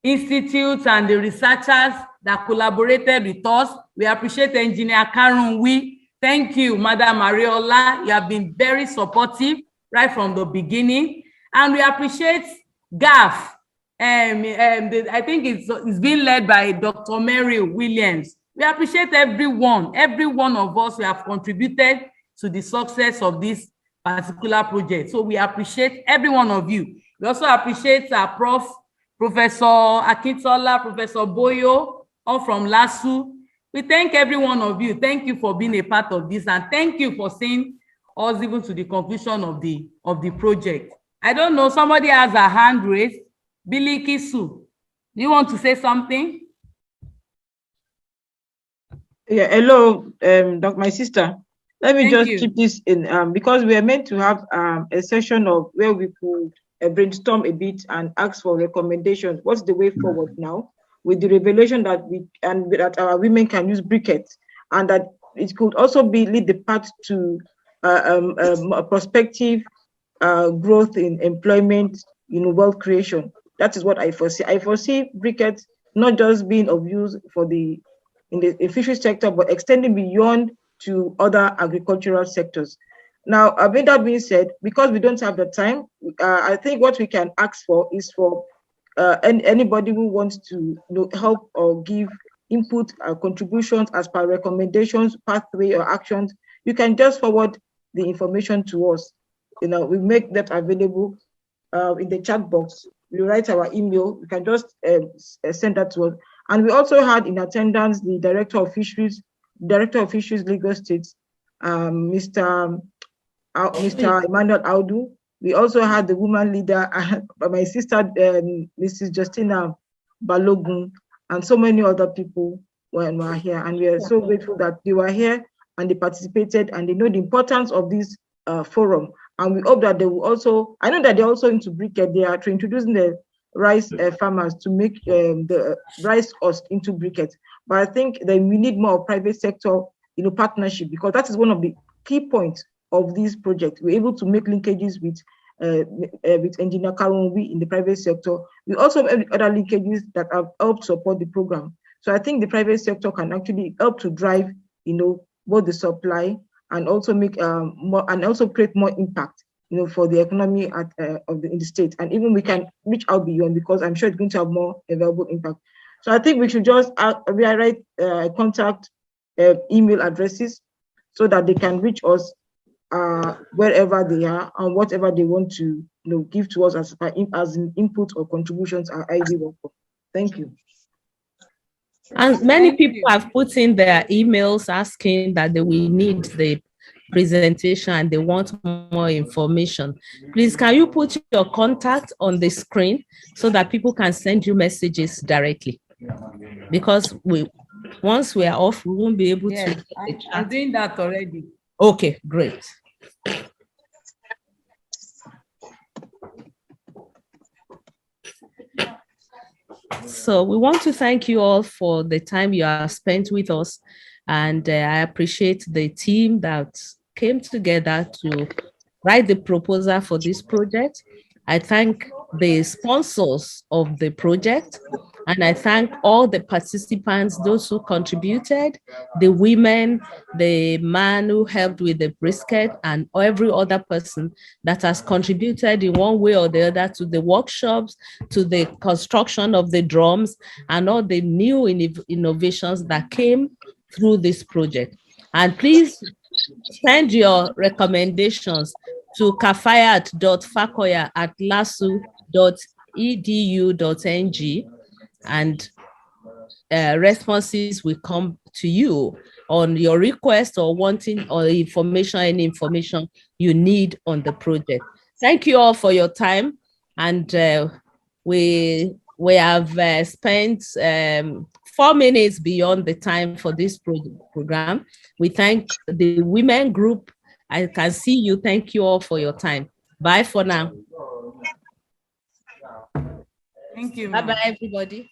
institutes and the researchers that collaborated with us. We appreciate Engineer Karunwi. Thank you, Madam Ariola. You have been very supportive right from the beginning. And we appreciate GAF. I think it's being led by Dr. Mary Williams. We appreciate every one of us who have contributed to the success of this particular project. So we appreciate every one of you. We also appreciate our Professor Akintola, Professor Boyo, all from LASU. We thank every one of you. Thank you for being a part of this, and thank you for seeing us even to the conclusion of the project. I don't know, somebody has a hand raised. Billy Kisu, do you want to say something? Yeah, hello, my sister. Let me just keep this in, because we are meant to have a session of where we could brainstorm a bit and ask for recommendations. What's the way forward now with the revelation that that our women can use briquettes, and that it could also lead the path to a prospective growth in employment, wealth creation. That is what I foresee. I foresee briquettes not just being of use in the fishery sector, but extending beyond to other agricultural sectors. Now, with that being said, because we don't have the time, I think what we can ask for is for anybody who wants to help or give input, contributions as per recommendations, pathway, or actions. You can just forward the information to us. We make that available in the chat box. We write our email. You can just send that to us. And we also had in attendance the Director of Fisheries, Lagos State, Mr. Emmanuel Audu. We also had the woman leader, my sister, Mrs. Justina Balogun, and so many other people were here. And we are so grateful that they were here and they participated and they know the importance of this forum. And we hope that they will also, I know that they're also into briquette. They are introducing the rice farmers to make the rice husk into briquettes. But I think that we need more private sector, partnership, because that is one of the key points of this project. We're able to make linkages with Engineer Karunwi in the private sector. We also have other linkages that have helped support the program. So I think the private sector can actually help to drive, both the supply and also make more, and also create more impact, for the economy in the state. And even we can reach out beyond, because I'm sure it's going to have more available impact. So I think we should just rewrite contact email addresses so that they can reach us wherever they are and whatever they want to give to us as an input or contributions are highly welcome. Thank you. And many people have put in their emails asking that they will need the presentation and they want more information. Please, can you put your contact on the screen so that people can send you messages directly? Because once we are off, we won't be able to. I'm doing that already. Okay, great. So we want to thank you all for the time you have spent with us. And I appreciate the team that came together to write the proposal for this project. I thank the sponsors of the project, and I thank all the participants, those who contributed, the women, the man who helped with the brisket, and every other person that has contributed in one way or the other to the workshops, to the construction of the drums, and all the new innovations that came through this project. And please send your recommendations to kafayat.fakoya@lasu.edu.ng, and responses will come to you on your request or wanting or information, any information you need on the project. Thank you all for your time, and we We have spent 4 minutes beyond the time for this program. We thank the women group. I can see you. Thank you all for your time. Bye for now. Thank you. Bye-bye, everybody.